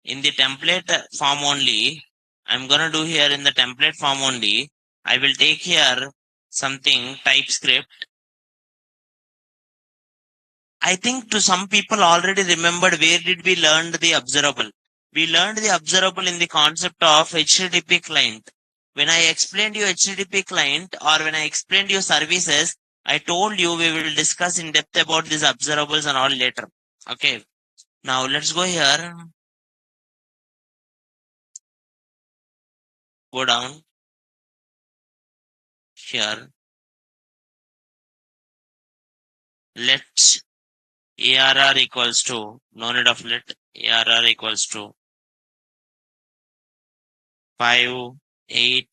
in the template form only. I'm gonna do here in the template form only. I will take here something TypeScript. I think to some people already remembered where did we learn the observable. We learned the observable in the concept of HTTP client. When I explained you HTTP client or when I explained you services, I told you we will discuss in depth about these observables and all later. Okay. Now let's go here. Go down here. Let ARR equals to, no need of let, ARR equals to 5, 8,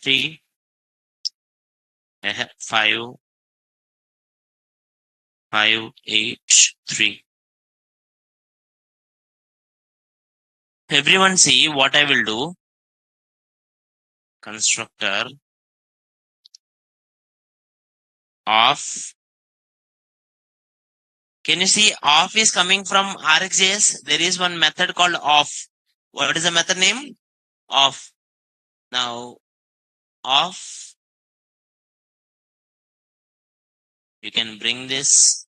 3, 5, 5, 8, 3. Everyone see what I will do. Constructor of. Can you see off is coming from RxJS? There is one method called off. What is the method name? Off. Now, off. You can bring this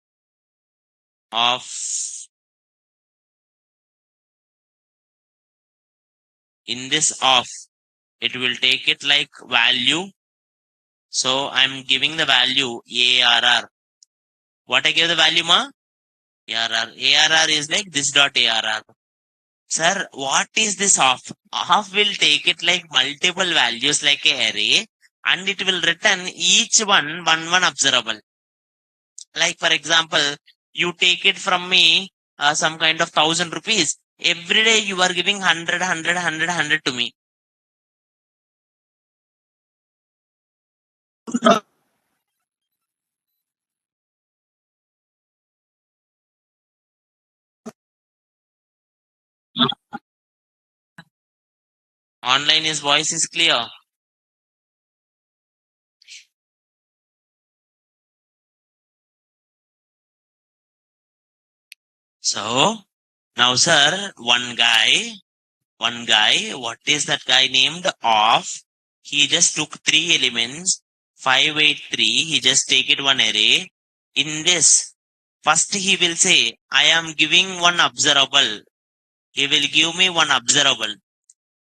off. In this off, it will take it like value. So I'm giving the value ARR. What I give the value, ma? ARR. ARR is like this dot ARR. Sir, what is this off? Off will take it like multiple values like a array and it will return each one observable. Like for example, you take it from me some kind of 1,000 rupees. Every day you are giving 100, 100, 100, 100 to me. Online his voice is clear. So now sir, one guy, what is that guy named off? He just took 3 elements, 583, he just take it one array. In this, first he will say, I am giving one observable. He will give me one observable.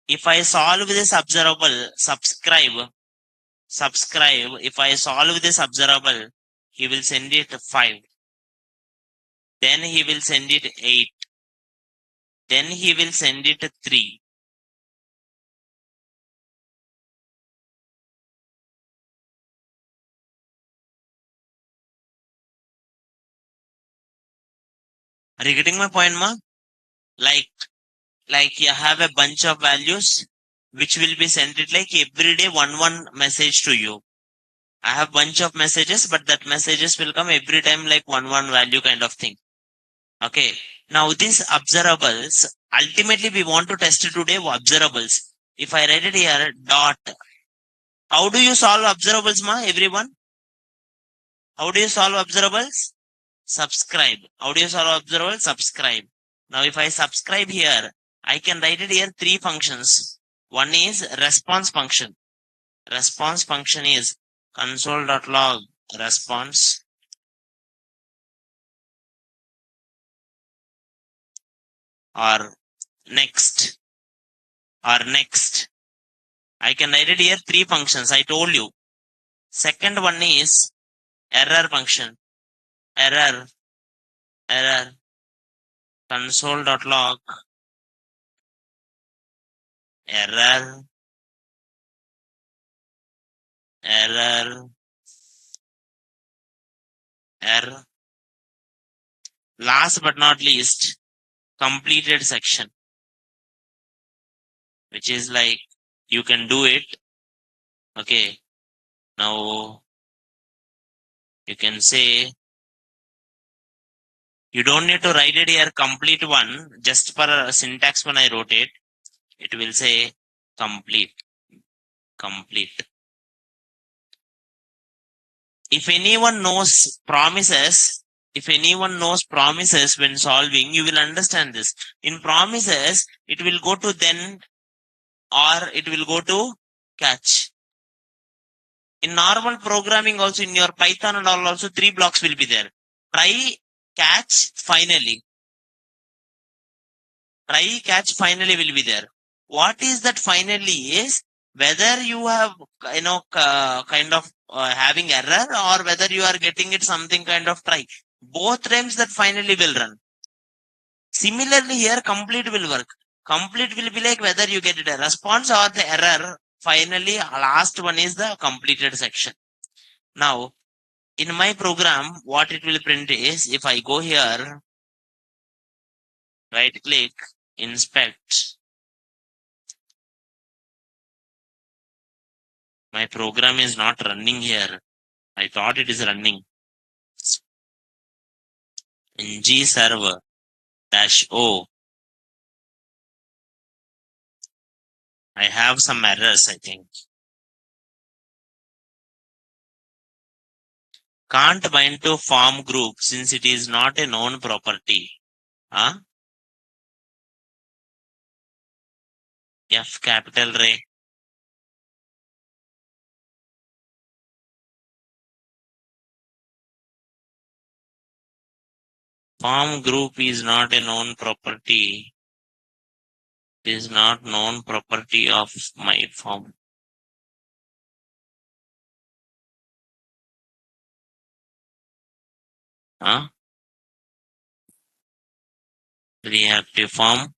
If I solve this observable, subscribe. If I solve this observable, he will send it 5. Then he will send it 8. Then he will send it 3. Are you getting my point, ma? Like you have a bunch of values which will be sent it like every day one message to you. I have bunch of messages, but that messages will come every time like one value kind of thing. Okay. Now these observables, ultimately we want to test today observables. If I write it here, dot. How do you solve observables, ma? Everyone? How do you solve observables? Subscribe. How do you solve observables? Subscribe. Now if I subscribe here, I can write it here 3 functions. One is response function. Response function is console.log response. or next or next. I can write it here 3 functions. I told you. Second one is error function. Error, error, console.log, error, error, error. Last but not least, completed section, which is like you can do it. Okay. Now you can say you don't need to write it here complete one. Just for a syntax when I wrote it, it will say complete, complete. If anyone knows promises, when solving, you will understand this. In promises, it will go to then or it will go to catch. In normal programming also, in your Python and all also, 3 blocks will be there. Try, catch, finally. Try, catch, finally will be there. What is that finally is whether you have, kind of having error or whether you are getting it something kind of try. Both times that finally will run. Similarly here, complete will work. Complete will be like whether you get it a response or the error. Finally, last one is the completed section. Now, in my program, what it will print is, if I go here, right click, inspect. My program is not running here. I thought it is running. In G server -o, I have some errors, I think. Can't bind to form group since it is not a known property. Huh? F capital Ray. Form group is not a known property. It is not known property of my form. Huh? Reactive form.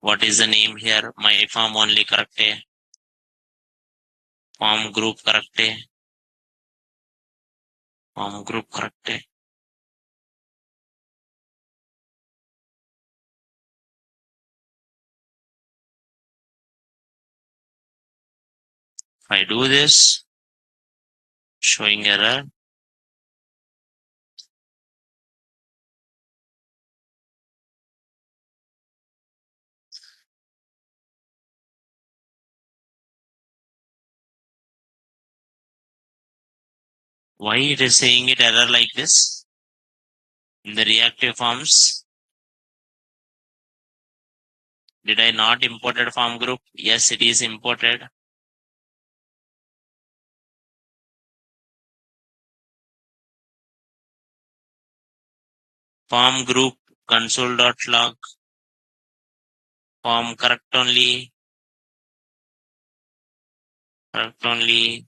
What is the name here? My form only correct. Form group correct. Form group correct. If I do this, showing error. Why it is saying it error like this? In the reactive forms, did I not imported form group? Yes, it is imported. Form group console.log. Form correct only. Correct only.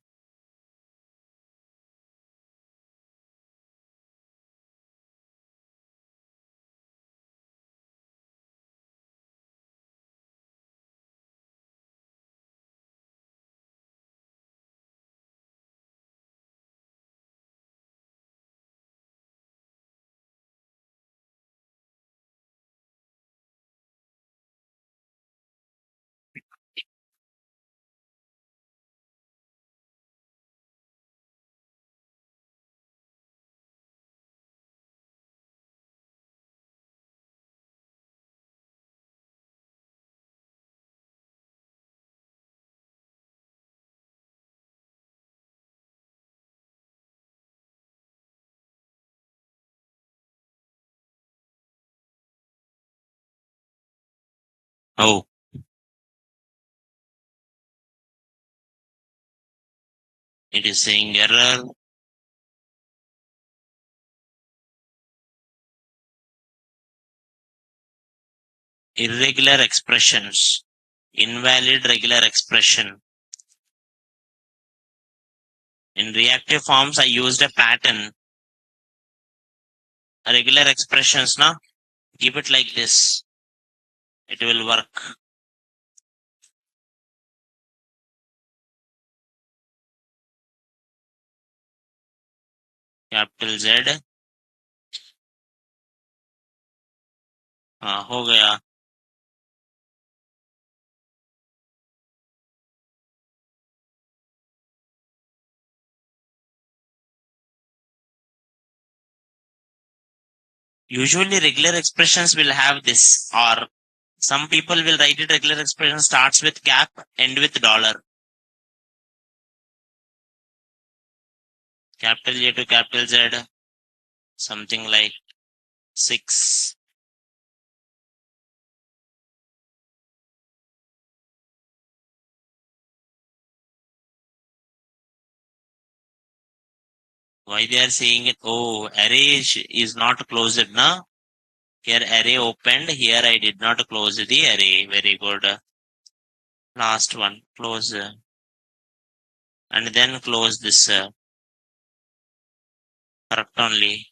Oh, it is saying error. irregular expressions, invalid regular expression. In reactive forms, I used a pattern. Regular expressions, na? Give it like this. It will work. Capital Z. हो गया. Usually regular expressions will have this, or some people will write it regular expression starts with cap, end with dollar. Capital A to capital Z, something like 6. Why they are saying it? Oh, array is not closed, na? Here array opened, here I did not close the array. Very good. Last one, close. And then close this. Correct only.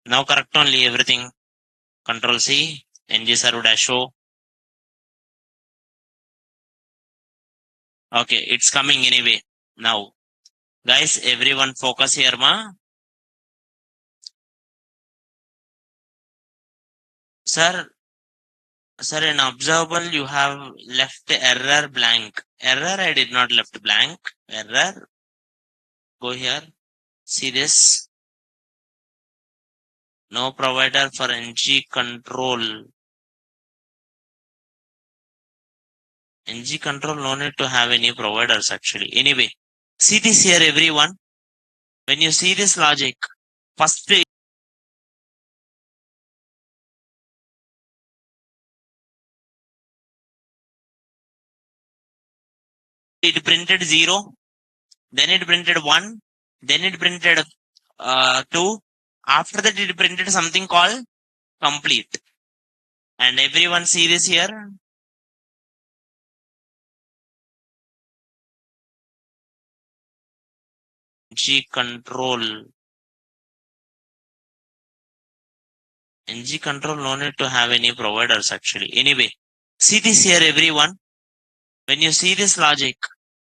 Now correct only everything. Control C, ng serve dash o. Okay, it's coming anyway. Now, guys, everyone focus here, ma. Sir, in observable, you have left error blank. Error, I did not left blank. Error. Go here. See this. No provider for ng control. ng control, no need to have any providers actually. Anyway, see this here, everyone. When you see this logic, first it printed 0, then it printed 1, then it printed 2. After that, it printed something called complete. And everyone see this here. ng control. ng control, no need to have any providers actually. Anyway, see this here, everyone. When you see this logic,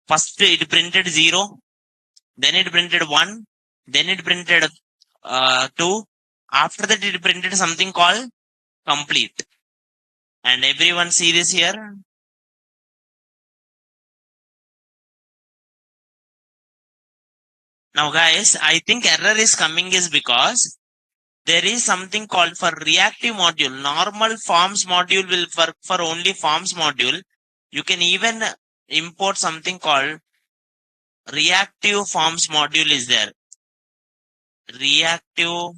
first it printed 0, then it printed 1, then it printed 2. After that, it printed something called complete. And everyone see this here. Now, guys, I think error is coming is because there is something called for reactive module. Normal forms module will work for only forms module. You can even import something called reactive forms module is there. Reactive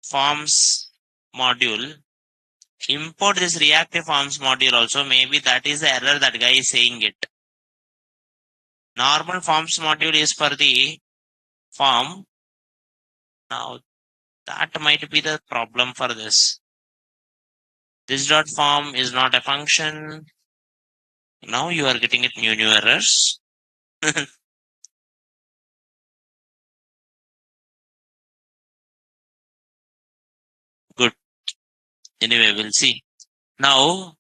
forms module. Import this reactive forms module also. Maybe that is the error that guy is saying it. Normal forms module is for the form. Now that might be the problem for this. This dot form is not a function. Now you are getting it new errors. Good. Anyway, we'll see. Now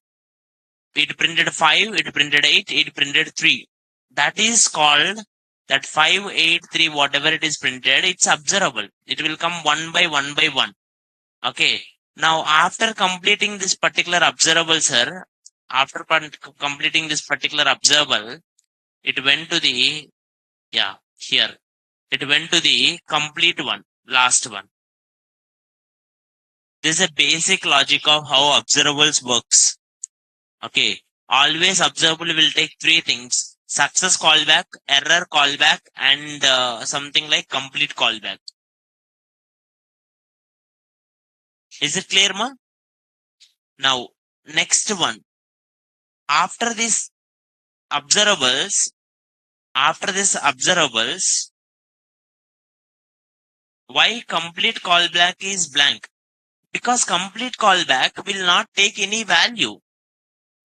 it printed 5, it printed 8, it printed 3. That is called that 5, 8, 3, whatever it is printed, it's observable. It will come one by one by one. Okay. Now after completing this particular observable, sir, after completing this particular observable, it went to the, here. It went to the complete one, last one. This is a basic logic of how observables works. Okay. Always observable will take 3 things. Success callback, error callback, and something like complete callback. Is it clear, ma? Now, next one. After this observables, Why complete callback is blank? Because complete callback will not take any value.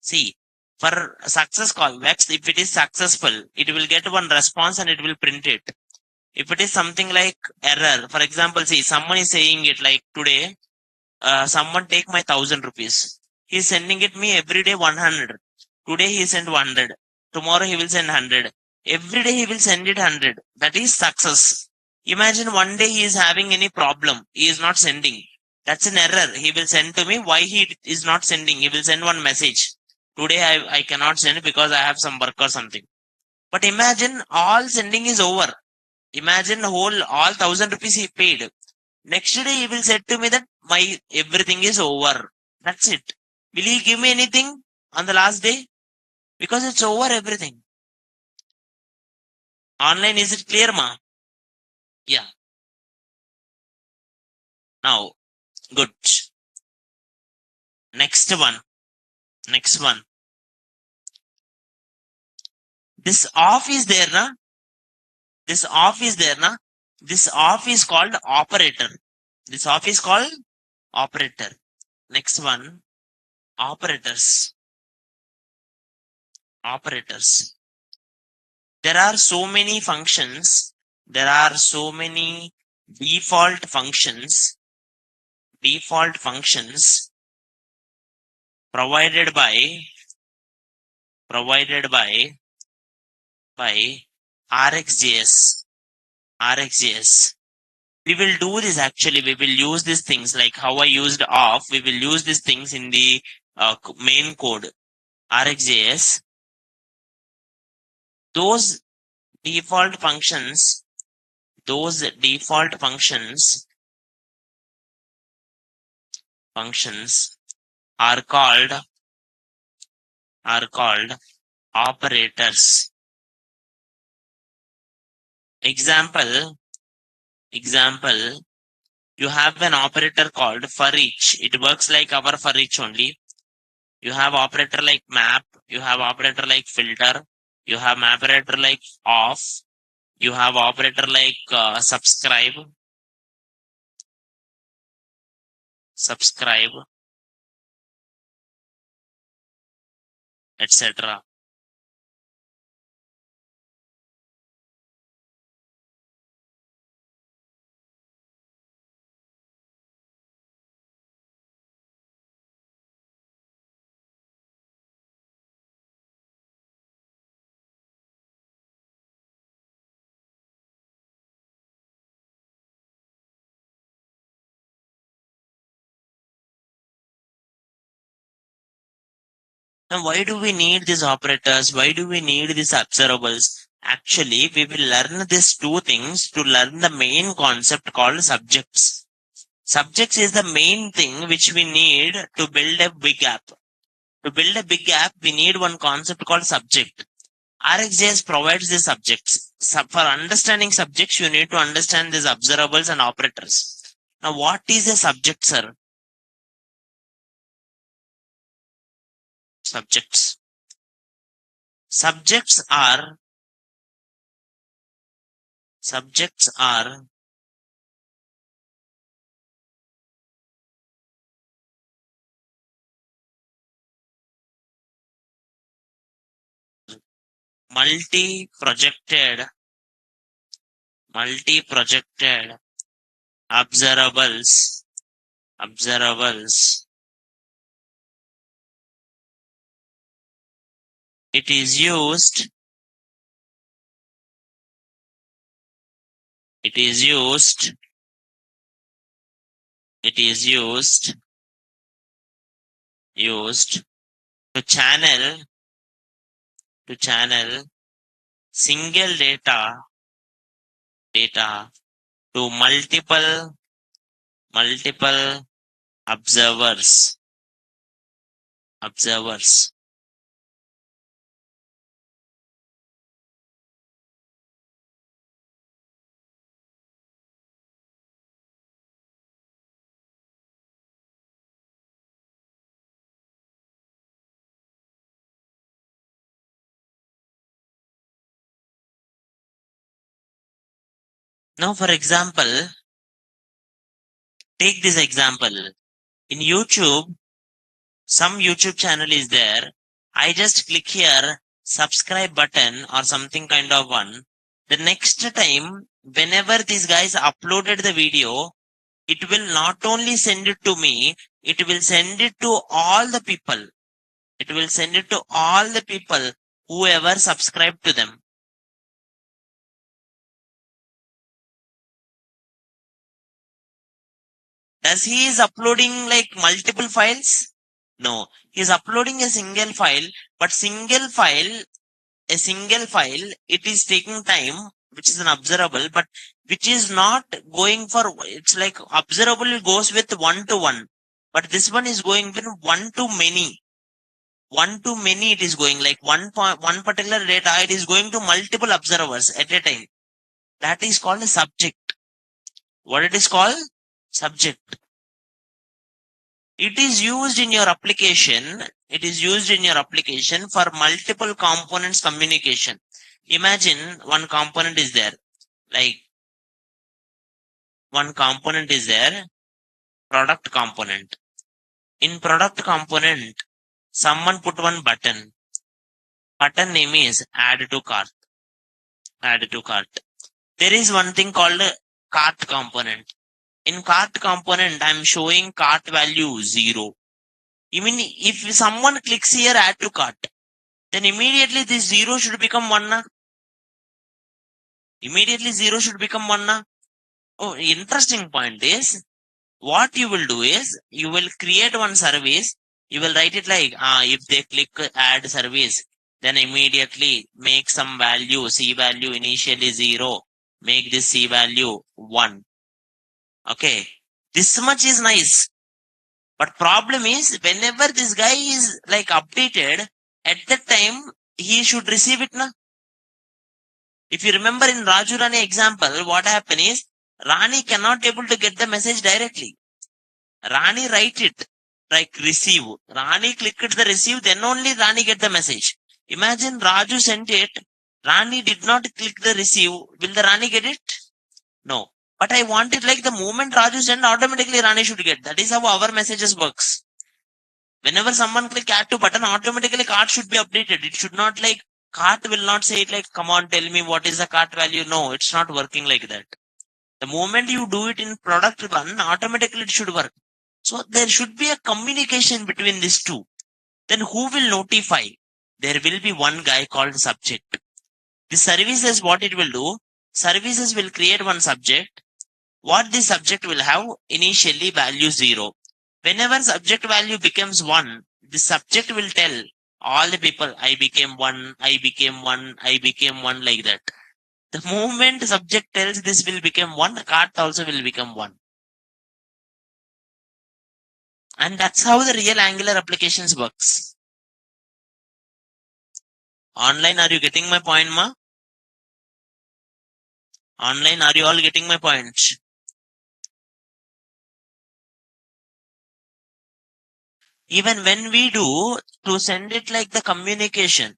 See, for success callbacks, if it is successful, it will get one response and it will print it. If it is something like error, for example, see, someone is saying it like today, someone take my 1,000 rupees. He's sending it me every day 100. Today he sent 100. Tomorrow he will send 100. Every day he will send it 100. That is success. Imagine one day he is having any problem. He is not sending. That's an error. He will send to me. Why he is not sending? He will send one message. Today I cannot send because I have some work or something. But imagine all sending is over. Imagine all 1,000 rupees he paid. Next day he will say to me that my everything is over. That's it. Will he give me anything on the last day? Because it's over everything. Online, is it clear, ma? Yeah. Now, good. Next one. Next one. This off is there, na? This off is there, na? This off is called operator. This off is called operator. Next one. Operators. Operators. There are so many functions. There are so many default functions provided by RxJS. We will do this actually. We will use these things like how I used off. We will use these things in the main code RxJS. Those default functions are called operators. Example, you have an operator called for each. It works like our for each only. You have operator like map. You have operator like filter. You have operator like off. You have operator like subscribe, etc. Now, why do we need these operators? Why do we need these observables? Actually, we will learn these two things to learn the main concept called subjects. Subjects is the main thing which we need to build a big app. To build a big app, we need one concept called subject. RxJS provides the subjects. For understanding subjects, you need to understand these observables and operators. Now, what is a subject, sir? Subjects. Subjects are multi-projected observables. It is used to channel single data to multiple observers. Now, for example, Take this example. In YouTube, some YouTube channel is there. I just click here, subscribe button or something kind of one. The next time, whenever these guys uploaded the video, it will not only send it to me, it will send it to all the people. It will send it to all the people whoever subscribed to them. Does he is uploading like multiple files? No, he is uploading a single file, but a single file, it is taking time, which is an observable, but which is not going for, it's like observable goes with one to one, but this one is going with one to many. One to many it is going, like one particular data, it is going to multiple observers at a time. That is called a subject. What it is called? Subject. It is used in your application. It is used in your application for multiple components communication. Imagine one component is there, like one component is there, product component. In product component, someone put one button. Button name is add to cart. Add to cart. There is one thing called cart component. In cart component, I'm showing cart value 0. You mean if someone clicks here add to cart, then immediately this 0 should become 1 na? Immediately 0 should become 1 na? Oh, interesting point is, what you will do is, you will create one service, you will write it like, if they click add service, then immediately make some value, C value initially 0, make this C value 1. Okay, this much is nice. But problem is, whenever this guy is like updated, at that time, he should receive it na? If you remember in Raju Rani example, what happened is, Rani cannot able to get the message directly. Rani write it, like receive. Rani clicked the receive, then only Rani get the message. Imagine Raju sent it, Rani did not click the receive. Will the Rani get it? No. But I want it like the moment Raju send, automatically Rani should get. That is how our messages works. Whenever someone click add to button, automatically cart should be updated. It should not like, cart will not say it like, come on, tell me what is the cart value. No, it's not working like that. The moment you do it in product one, automatically it should work. So there should be a communication between these two. Then who will notify? There will be one guy called subject. The services, what it will do, services will create one subject. What the subject will have, initially value 0. Whenever subject value becomes 1, the subject will tell all the people, I became 1, I became 1, I became 1, like that. The moment subject tells this will become 1, cart also will become 1. And that's how the real Angular applications works. Online, are you getting my point, ma? Online, are you all getting my point? Even when we do, to send it like the communication,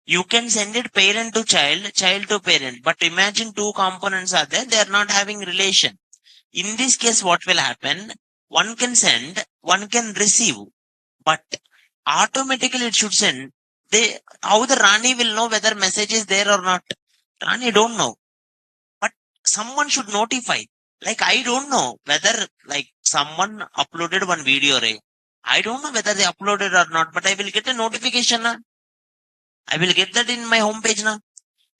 you can send it parent to child, child to parent. But imagine two components are there, they are not having relation. In this case, what will happen? One can send, one can receive. But automatically it should send. How the Rani will know whether message is there or not? Rani don't know. But someone should notify. Like I don't know whether like someone uploaded one video, right? I don't know whether they uploaded or not, but I will get a notification. Na? I will get that in my homepage now.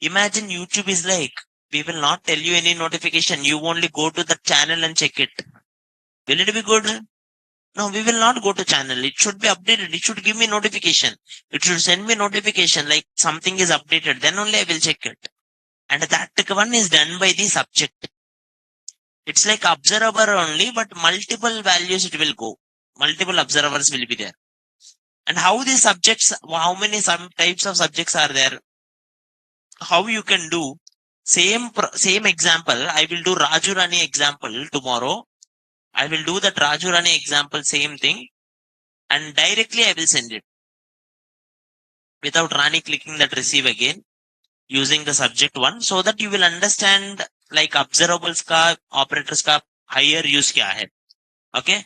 Imagine YouTube is like, we will not tell you any notification. You only go to the channel and check it. Will it be good? No, we will not go to channel. It should be updated. It should give me notification. It should send me notification like something is updated. Then only I will check it. And that one is done by the subject. It's like observer only, but multiple values it will go. Multiple observers will be there. And how these subjects, how many some types of subjects are there? How you can do same example. I will do Raju Rani example tomorrow. I will do that Raju Rani example, same thing, and directly I will send it without Rani clicking that receive again, using the subject one, so that you will understand like observables ka operators ka higher use kya hai. Okay.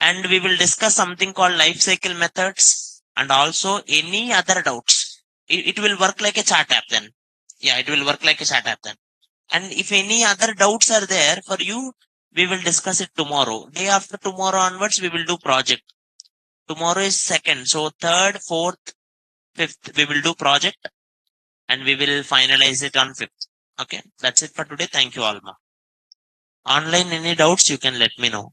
And we will discuss something called life cycle methods and also any other doubts. It will work like a chat app then. Yeah, it will work like a chat app then. And if any other doubts are there for you, we will discuss it tomorrow. Day after tomorrow onwards, we will do project. Tomorrow is second. So third, fourth, fifth, we will do project and we will finalize it on fifth. Okay. That's it for today. Thank you, Alma. Online, any doubts, you can let me know.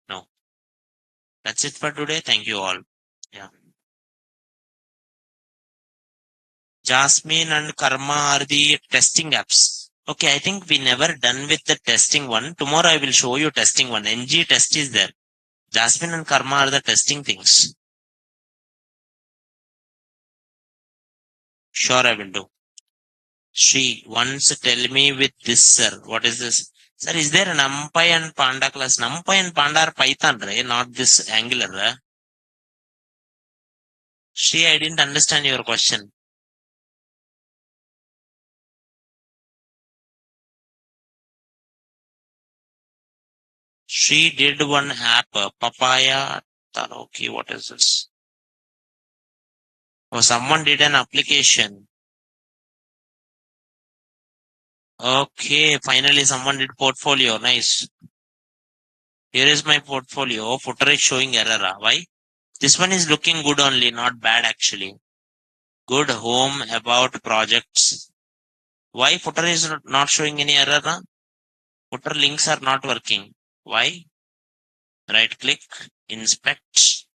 No. That's it for today. Thank you all. Yeah. Jasmine and Karma are the testing apps. Okay, I think we never done with the testing one. Tomorrow I will show you testing one. NG test is there. Jasmine and Karma are the testing things. Sure, I will do. She once tell me with this, sir. What is this? Sir, is there an NumPy and Panda class? NumPy and Panda are Python, right? Not this Angular. Right? She, I didn't understand your question. She did one app, Papaya Taroki. What is this? Oh, someone did an application. Okay, finally someone did portfolio. Nice. Here is my portfolio. Footer is showing error. Why? This one is looking good only, not bad actually. Good home about projects. Why footer is not showing any error? Huh? Footer links are not working. Why? Right click, inspect,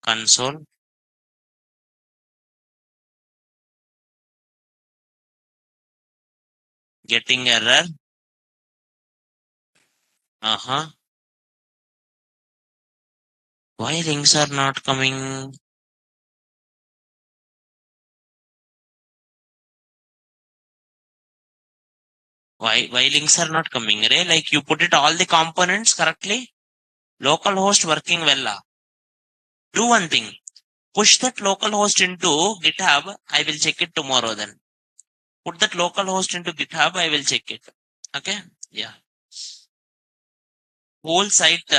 console. Getting error. Uh-huh. Why links are not coming? Why links are not coming? Right? Like you put it all the components correctly. Localhost working well. Do one thing. Push that localhost into GitHub. I will check it tomorrow then. Put that localhost into GitHub. I will check it. Okay. Yeah. Whole site.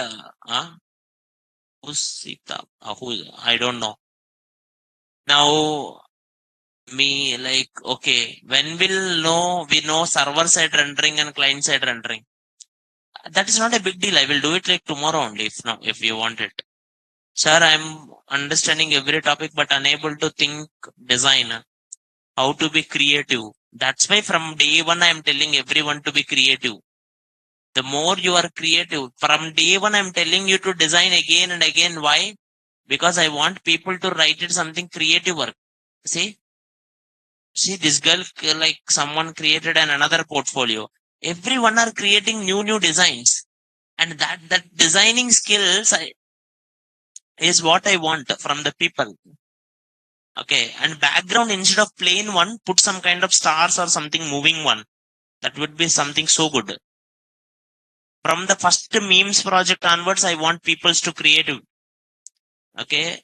Who's Sita? Who? I don't know. Now, me like, okay, when will know we know server side rendering and client side rendering? That is not a big deal. I will do it like tomorrow only if you want it. Sir, I'm understanding every topic but unable to think design. How to be creative. That's why from day one I'm telling everyone to be creative. The more you are creative, from day one I'm telling you to design again and again. Why? Because I want people to write it something creative work. See? See, this girl, like someone created another portfolio. Everyone are creating new designs. And that designing skills is what I want from the people. Okay. And background, instead of plain one, put some kind of stars or something moving one. That would be something so good. From the first memes project onwards, I want peoples to create. Okay.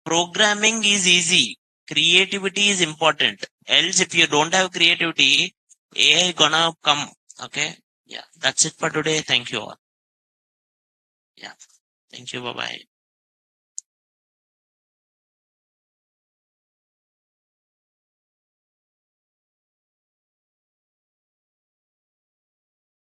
Programming is easy. Creativity is important. Else, if you don't have creativity, AI gonna come. Okay. Yeah. That's it for today. Thank you all. Yeah. Thank you. Bye bye.